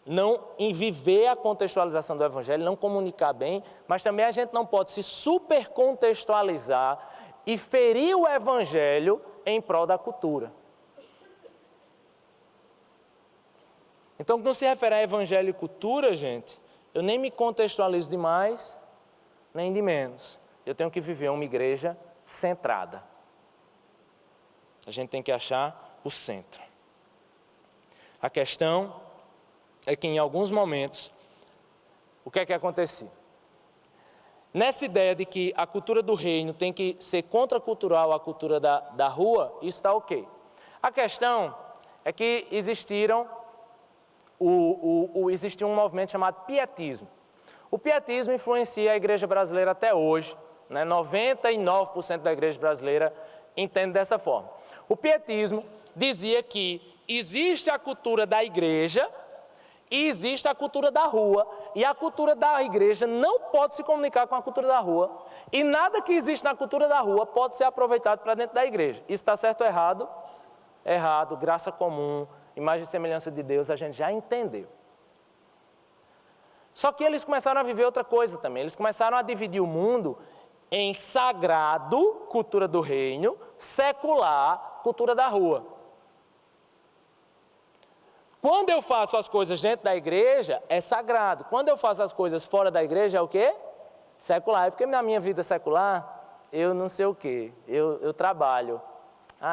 A: não em viver a contextualização do evangelho, não comunicar bem, mas também a gente não pode se supercontextualizar e ferir o evangelho em prol da cultura. Então, quando se refere a evangelho e cultura, gente, eu nem me contextualizo de mais, nem de menos. Eu tenho que viver uma igreja centrada. A gente tem que achar o centro. A questão é que em alguns momentos, o que é que acontecia? Nessa ideia de que a cultura do reino tem que ser contracultural à cultura da rua, isso está ok. A questão é que existiu um movimento chamado pietismo. O pietismo influencia a igreja brasileira até hoje, né? 99% da igreja brasileira entende dessa forma. O pietismo dizia que existe a cultura da igreja e existe a cultura da rua, e a cultura da igreja não pode se comunicar com a cultura da rua, e nada que existe na cultura da rua pode ser aproveitado para dentro da igreja. Isso está certo ou errado? Errado, graça comum, imagem e semelhança de Deus, a gente já entendeu. Só que eles começaram a viver outra coisa também. Eles começaram a dividir o mundo em sagrado, cultura do reino, secular, cultura da rua. Quando eu faço as coisas dentro da igreja, é sagrado. Quando eu faço as coisas fora da igreja, é o quê? Secular. É porque na minha vida secular, eu não sei o quê. Eu trabalho.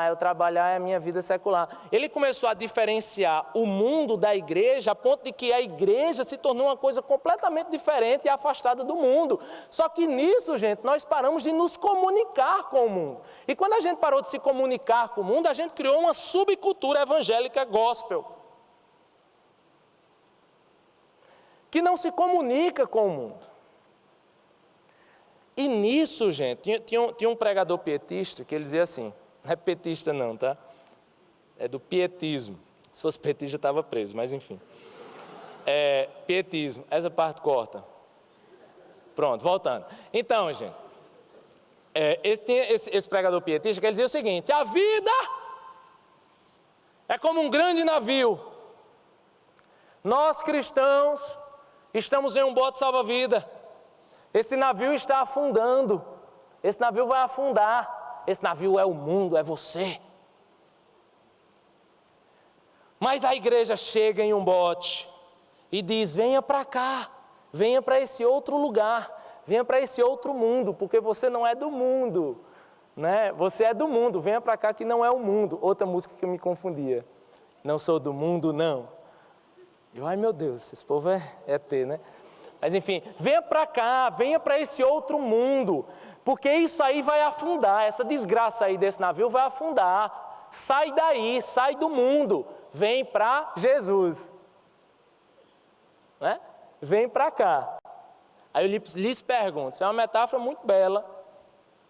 A: Eu trabalhar é a minha vida secular. Ele começou a diferenciar o mundo da igreja, a ponto de que a igreja se tornou uma coisa completamente diferente e afastada do mundo. Só que nisso, gente, nós paramos de nos comunicar com o mundo. E quando a gente parou de se comunicar com o mundo, a gente criou uma subcultura evangélica gospel, que não se comunica com o mundo. E nisso, gente, tinha um pregador pietista que ele dizia assim, não é petista não, tá? É do pietismo. Se fosse petista, estava preso, mas enfim. Pietismo, essa parte corta. Pronto, voltando. Então, gente, esse pregador pietista que ele dizia o seguinte: a vida é como um grande navio. Nós cristãos estamos em um bote salva-vida. Esse navio está afundando. Esse navio vai afundar. Esse navio é o mundo, é você. Mas a igreja chega em um bote e diz: venha para cá, venha para esse outro lugar, venha para esse outro mundo, porque você não é do mundo, né? Você é do mundo, venha para cá que não é o mundo. Outra música que eu me confundia: não sou do mundo, não. Ai meu Deus, esse povo é ET, né? Mas enfim, venha para cá, venha para esse outro mundo, porque isso aí vai afundar, essa desgraça aí desse navio vai afundar. Sai daí, sai do mundo, vem para Jesus, né? Vem para cá. Aí eu lhes pergunto, isso é uma metáfora muito bela,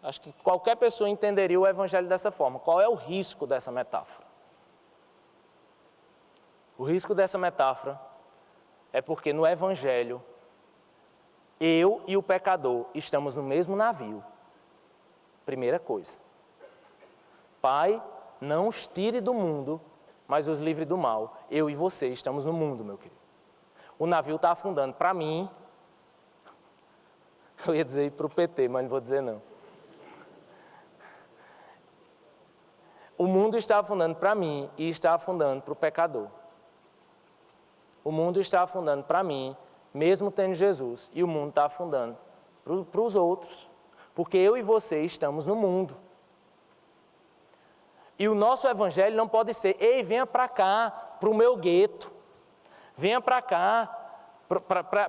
A: acho que qualquer pessoa entenderia o evangelho dessa forma. Qual é o risco dessa metáfora? O risco dessa metáfora é porque no evangelho, eu e o pecador estamos no mesmo navio. Primeira coisa. Pai, não os tire do mundo, mas os livre do mal. Eu e você estamos no mundo, meu querido. O navio está afundando. Para mim, eu ia dizer para o PT, mas não vou dizer não. O mundo está afundando para mim e está afundando para o pecador. O mundo está afundando para mim, mesmo tendo Jesus, e o mundo está afundando para os outros, porque eu e você estamos no mundo. E o nosso evangelho não pode ser: ei, venha para cá, para o meu gueto, venha para cá,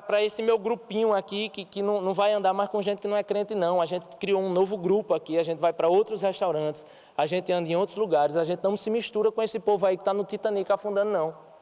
A: para esse meu grupinho aqui, que não vai andar mais com gente que não é crente não. A gente criou um novo grupo aqui, a gente vai para outros restaurantes, a gente anda em outros lugares, a gente não se mistura com esse povo aí que está no Titanic afundando não.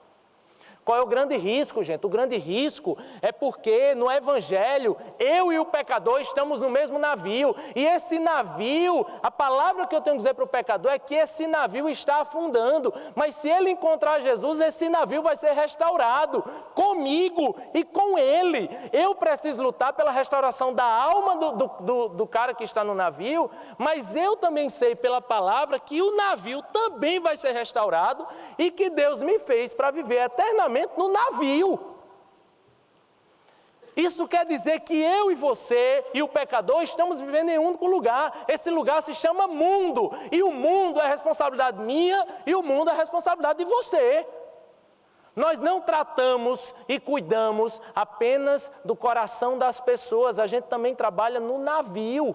A: Qual é o grande risco, gente? O grande risco é porque no evangelho, eu e o pecador estamos no mesmo navio. E esse navio, a palavra que eu tenho que dizer para o pecador é que esse navio está afundando. Mas se ele encontrar Jesus, esse navio vai ser restaurado comigo e com ele. Eu preciso lutar pela restauração da alma do cara que está no navio, mas eu também sei pela palavra que o navio também vai ser restaurado e que Deus me fez para viver eternamente no navio. Isso quer dizer que eu e você e o pecador estamos vivendo em um único lugar. Esse lugar se chama mundo, e o mundo é responsabilidade minha e o mundo é responsabilidade de você. Nós não tratamos e cuidamos apenas do coração das pessoas, a gente também trabalha no navio.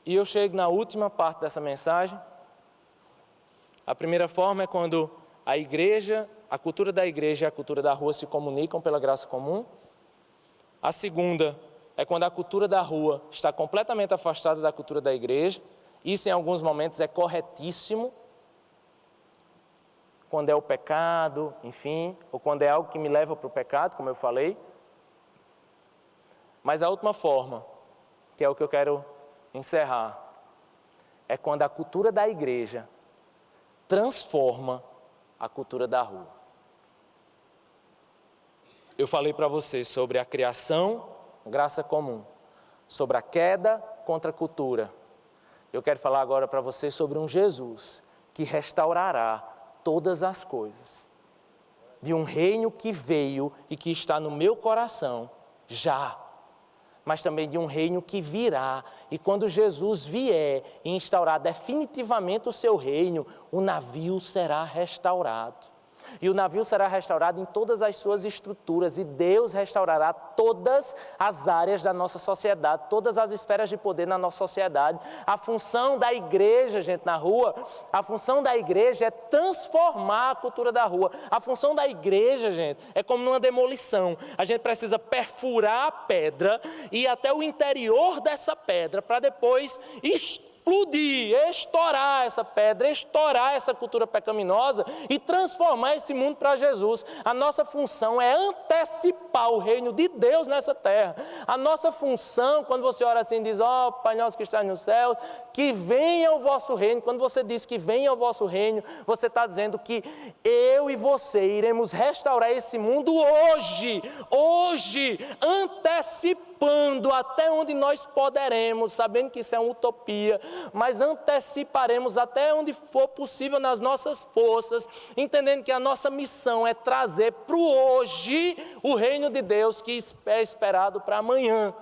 A: E eu chego na última parte dessa mensagem. A primeira forma é quando a igreja, a cultura da igreja e a cultura da rua se comunicam pela graça comum. A segunda é quando a cultura da rua está completamente afastada da cultura da igreja. Isso em alguns momentos é corretíssimo. Quando é o pecado, enfim, ou quando é algo que me leva para o pecado, como eu falei. Mas a última forma, que é o que eu quero encerrar, é quando a cultura da igreja transforma a cultura da rua. Eu falei para vocês sobre a criação, graça comum, sobre a queda contra a cultura. Eu quero falar agora para vocês sobre um Jesus que restaurará todas as coisas. de um reino que veio e que está no meu coração, já. Mas também de um reino que virá. E quando Jesus vier e instaurar definitivamente o seu reino, o navio será restaurado. E o navio será restaurado em todas as suas estruturas, e Deus restaurará todas as áreas da nossa sociedade, todas as esferas de poder na nossa sociedade. A função da igreja, gente, na rua, a função da igreja é transformar a cultura da rua. A função da igreja, gente, é como numa demolição. A gente precisa perfurar a pedra e ir até o interior dessa pedra para depois explodir, estourar essa pedra, estourar essa cultura pecaminosa e transformar esse mundo para Jesus. A nossa função é antecipar o reino de Deus nessa terra. A nossa função, quando você ora assim e diz, ó Pai nosso que está no céu, que venha o vosso reino. Quando você diz que venha o vosso reino, você está dizendo que eu e você iremos restaurar esse mundo hoje, antecipando até onde nós poderemos, sabendo que isso é uma utopia, mas anteciparemos até onde for possível nas nossas forças, entendendo que a nossa missão é trazer para o hoje o reino de Deus que é esperado para amanhã.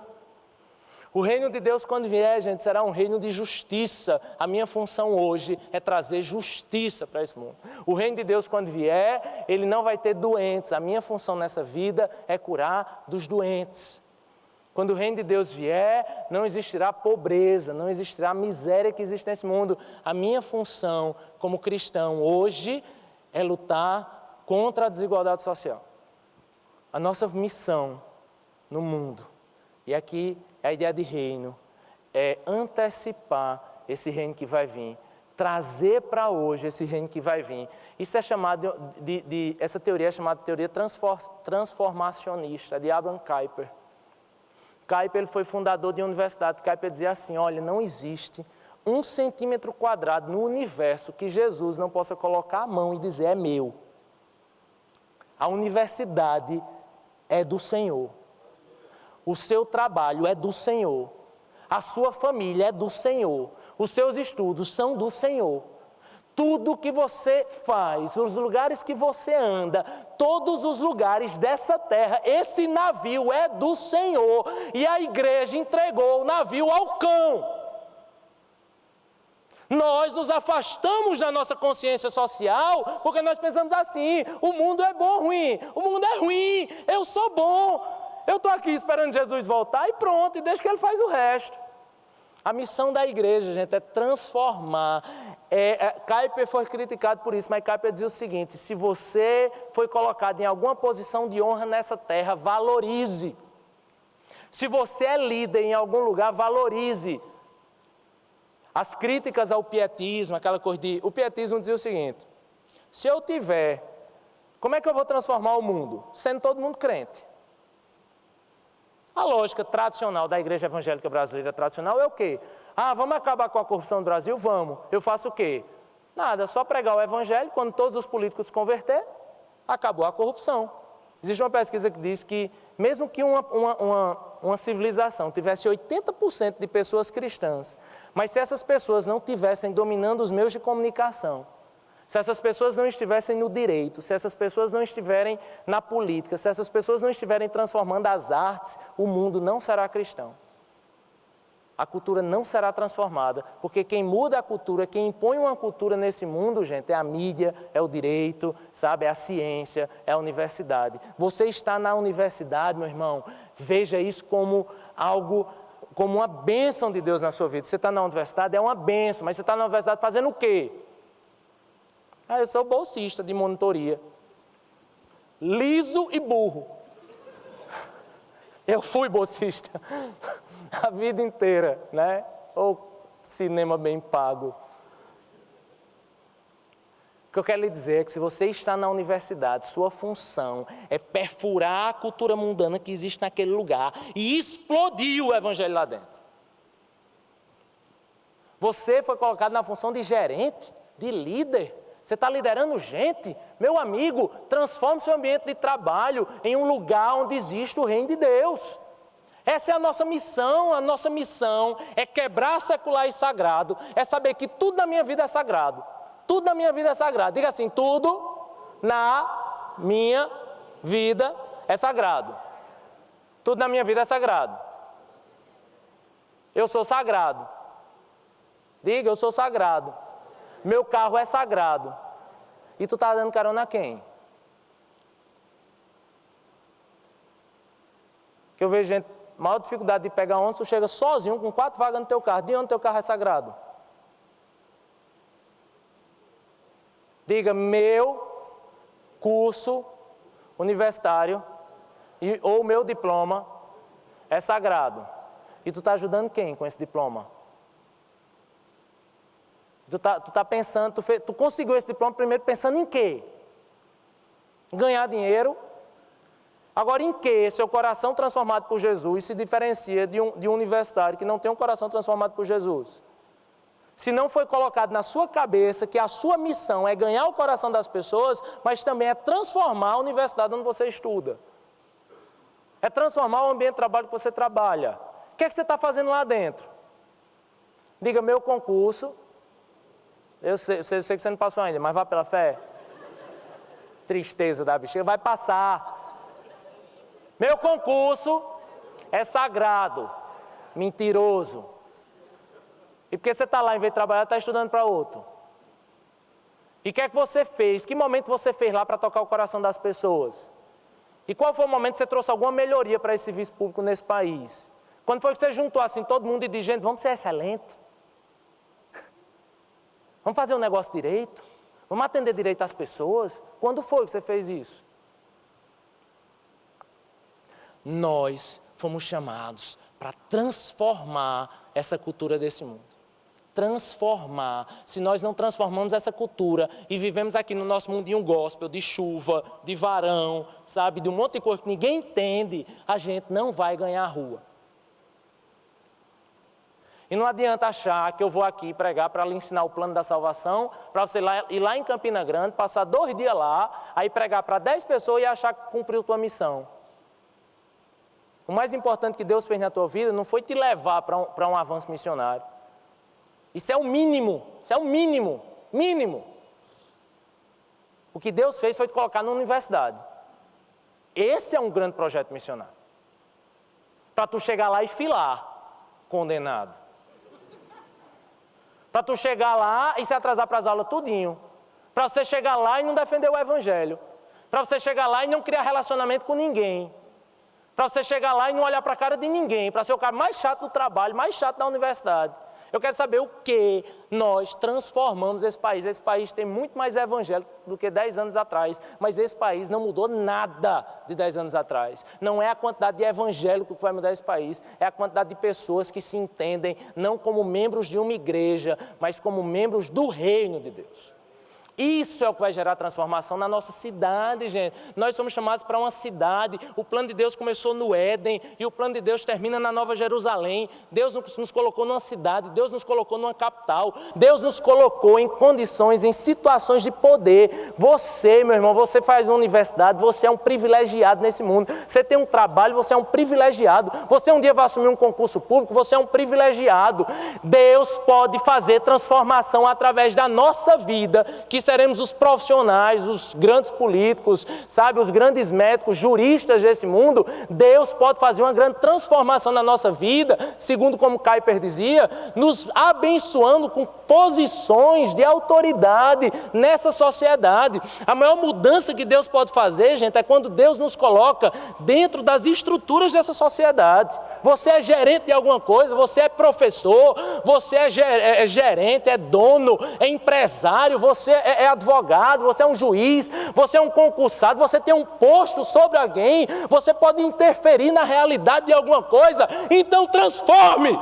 A: O reino de Deus, quando vier, gente, será um reino de justiça. A minha função hoje é trazer justiça para esse mundo. O reino de Deus, quando vier, ele não vai ter doentes. A minha função nessa vida é curar dos doentes. Quando o reino de Deus vier, não existirá pobreza, não existirá miséria que existe nesse mundo. A minha função como cristão hoje é lutar contra a desigualdade social. A nossa missão no mundo, e aqui a ideia de reino, é antecipar esse reino que vai vir, trazer para hoje esse reino que vai vir. Isso é chamado essa teoria é chamada de teoria transformacionista, de Abraham Kuyper. Kuyper, ele foi fundador de uma universidade. Kuyper dizia assim, olha, não existe 1 centímetro quadrado no universo que Jesus não possa colocar a mão e dizer, é meu. A universidade é do Senhor. O seu trabalho é do Senhor. A sua família é do Senhor. Os seus estudos são do Senhor. Tudo que você faz, os lugares que você anda, todos os lugares dessa terra, esse navio é do Senhor. E a igreja entregou o navio ao cão. Nós nos afastamos da nossa consciência social porque nós pensamos assim, o mundo é bom ou ruim? O mundo é ruim, eu sou bom. Eu estou aqui esperando Jesus voltar e pronto, e deixa que ele faz o resto. A missão da igreja, gente, é transformar. Kuyper foi criticado por isso, mas Kuyper dizia o seguinte, se você foi colocado em alguma posição de honra nessa terra, valorize. Se você é líder em algum lugar, valorize. As críticas ao pietismo, aquela coisa de... O pietismo dizia o seguinte, se eu tiver... Como é que eu vou transformar o mundo? Sendo todo mundo crente. A lógica tradicional da igreja evangélica brasileira tradicional é o quê? Vamos acabar com a corrupção no Brasil? Vamos. Eu faço o quê? Nada, só pregar o evangelho, quando todos os políticos se converter, acabou a corrupção. Existe uma pesquisa que diz que, mesmo que uma civilização tivesse 80% de pessoas cristãs, mas se essas pessoas não estivessem dominando os meios de comunicação, se essas pessoas não estivessem no direito, se essas pessoas não estiverem na política, se essas pessoas não estiverem transformando as artes, o mundo não será cristão. A cultura não será transformada, porque quem muda a cultura, quem impõe uma cultura nesse mundo, gente, é a mídia, é o direito, sabe, é a ciência, é a universidade. Você está na universidade, meu irmão, veja isso como algo, como uma bênção de Deus na sua vida. Você está na universidade, é uma bênção, mas você está na universidade fazendo o quê? Eu sou bolsista de monitoria. Liso e burro. Eu fui bolsista a vida inteira, né? Ou cinema bem pago. O que eu quero lhe dizer é que se você está na universidade, sua função é perfurar a cultura mundana que existe naquele lugar e explodir o evangelho lá dentro. Você foi colocado na função de gerente, de líder. Você está liderando gente? Meu amigo, transforme o seu ambiente de trabalho em um lugar onde existe o reino de Deus. Essa é a nossa missão. A nossa missão é quebrar secular e sagrado, é saber que tudo na minha vida é sagrado. Tudo na minha vida é sagrado. Diga assim, tudo na minha vida é sagrado. Tudo na minha vida é sagrado. Eu sou sagrado. Diga, eu sou sagrado. Meu carro é sagrado. E tu está dando carona a quem? Que eu vejo gente, maior dificuldade de pegar ônibus, tu chega sozinho com 4 vagas no teu carro. De onde teu carro é sagrado? Diga, meu curso universitário ou meu diploma é sagrado. E tu está ajudando quem com esse diploma? Tu tá pensando, tu conseguiu esse diploma primeiro pensando em quê? Ganhar dinheiro. Agora, em que seu coração transformado por Jesus se diferencia de um universitário que não tem um coração transformado por Jesus? Se não foi colocado na sua cabeça que a sua missão é ganhar o coração das pessoas, mas também é transformar a universidade onde você estuda. É transformar o ambiente de trabalho que você trabalha. O que é que você está fazendo lá dentro? Diga, meu concurso, eu sei que você não passou ainda, mas vá pela fé. Tristeza da bexiga, vai passar. Meu concurso é sagrado, mentiroso. E porque você está lá, em vez de trabalhar, está estudando para outro. E o que é que você fez? Que momento você fez lá para tocar o coração das pessoas? E qual foi o momento que você trouxe alguma melhoria para esse serviço público nesse país? Quando foi que você juntou assim todo mundo e disse, gente, vamos ser excelentes? Vamos fazer um negócio direito? Vamos atender direito às pessoas? Quando foi que você fez isso? Nós fomos chamados para transformar essa cultura desse mundo. Transformar. Se nós não transformamos essa cultura e vivemos aqui no nosso mundinho gospel, de chuva, de varão, sabe, de um monte de coisa que ninguém entende, a gente não vai ganhar a rua. E não adianta achar que eu vou aqui pregar para lhe ensinar o plano da salvação, para você ir lá em Campina Grande, passar 2 dias lá, aí pregar para 10 pessoas e achar que cumpriu tua missão. O mais importante que Deus fez na tua vida não foi te levar para um avanço missionário. Isso é o mínimo, mínimo. O que Deus fez foi te colocar na universidade. Esse é um grande projeto missionário. Para tu chegar lá e filar, condenado. Para tu chegar lá e se atrasar para as aulas tudinho. Para você chegar lá e não defender o evangelho. Para você chegar lá e não criar relacionamento com ninguém. Para você chegar lá e não olhar para a cara de ninguém. Para ser o cara mais chato do trabalho, mais chato da universidade. Eu quero saber o que nós transformamos esse país. Esse país tem muito mais evangélico do que 10 anos atrás. Mas esse país não mudou nada de 10 anos atrás. Não é a quantidade de evangélico que vai mudar esse país. É a quantidade de pessoas que se entendem não como membros de uma igreja, mas como membros do reino de Deus. Isso é o que vai gerar transformação na nossa cidade, gente. Nós somos chamados para uma cidade. O plano de Deus começou no Éden e o plano de Deus termina na Nova Jerusalém. Deus nos colocou numa cidade, Deus nos colocou numa capital. Deus nos colocou em condições, em situações de poder. Você, meu irmão, você faz uma universidade, você é um privilegiado nesse mundo. Você tem um trabalho, você é um privilegiado. Você um dia vai assumir um concurso público, você é um privilegiado. Deus pode fazer transformação através da nossa vida, que seremos os profissionais, os grandes políticos, sabe, os grandes médicos, juristas desse mundo. Deus pode fazer uma grande transformação na nossa vida, segundo como Kuyper dizia, nos abençoando com posições de autoridade nessa sociedade. A maior mudança que Deus pode fazer, gente, é quando Deus nos coloca dentro das estruturas dessa sociedade. Você é gerente de alguma coisa, você é professor, você é gerente, é dono, é empresário, você é advogado, você é um juiz, você é um concursado, você tem um posto sobre alguém, você pode interferir na realidade de alguma coisa. Então transforme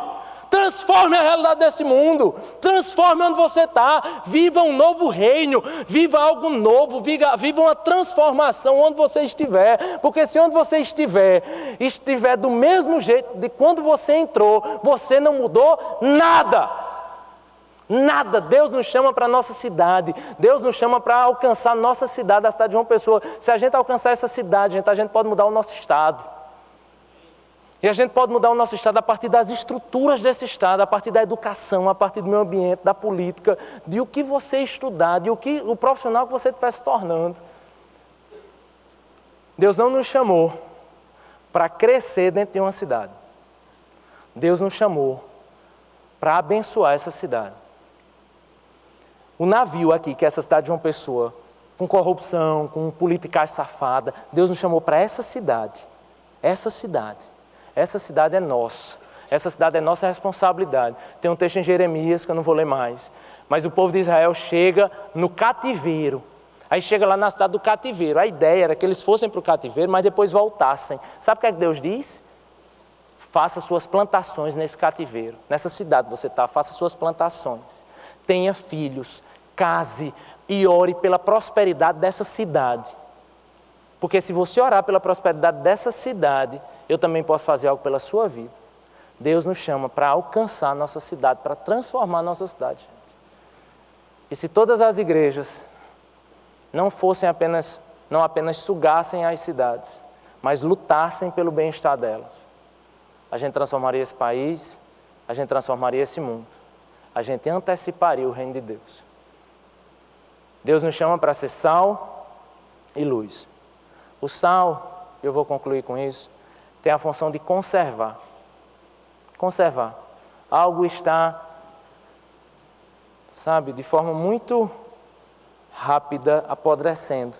A: a realidade desse mundo, transforme onde você está, viva um novo reino, viva algo novo, viva uma transformação onde você estiver, porque se onde você estiver do mesmo jeito de quando você entrou, você não mudou nada. Nada. Deus nos chama para a nossa cidade, Deus nos chama para alcançar a nossa cidade, a cidade de João Pessoa. Se a gente alcançar essa cidade, a gente pode mudar o nosso estado. E a gente pode mudar o nosso estado a partir das estruturas desse estado, a partir da educação, a partir do meio ambiente, da política, de o que você estudar, de o profissional que você estiver se tornando.
B: Deus não nos chamou para crescer dentro de uma cidade. Deus nos chamou para abençoar essa cidade. O navio aqui, que é essa cidade de João Pessoa, com corrupção, com politicagem safada, Deus nos chamou para essa cidade. Essa cidade. Essa cidade é nossa. Essa cidade é nossa responsabilidade. Tem um texto em Jeremias que eu não vou ler mais. Mas o povo de Israel chega no cativeiro. Aí chega lá na cidade do cativeiro. A ideia era que eles fossem para o cativeiro, mas depois voltassem. Sabe o que é que Deus diz? Faça suas plantações nesse cativeiro. Nessa cidade você está, faça suas plantações. Tenha filhos, case e ore pela prosperidade dessa cidade. Porque se você orar pela prosperidade dessa cidade, eu também posso fazer algo pela sua vida. Deus nos chama para alcançar a nossa cidade, para transformar a nossa cidade, gente. E se todas as igrejas não apenas sugassem as cidades, mas lutassem pelo bem-estar delas, a gente transformaria esse país, a gente transformaria esse mundo, a gente anteciparia o reino de Deus. Deus nos chama para ser sal e luz. O sal, eu vou concluir com isso, tem a função de conservar. Conservar. Algo está, de forma muito rápida, apodrecendo.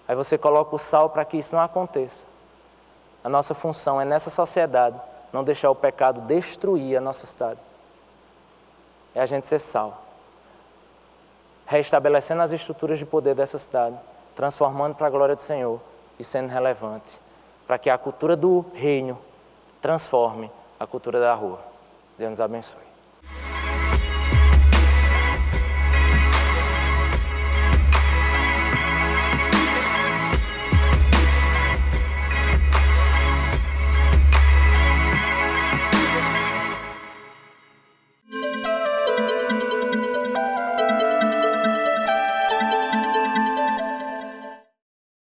B: Aí você coloca o sal para que isso não aconteça. A nossa função é, nessa sociedade, não deixar o pecado destruir a nossa cidade. É a gente ser sal. Restabelecendo as estruturas de poder dessa cidade, transformando para a glória do Senhor e sendo relevante, para que a cultura do reino transforme a cultura da rua. Deus nos abençoe.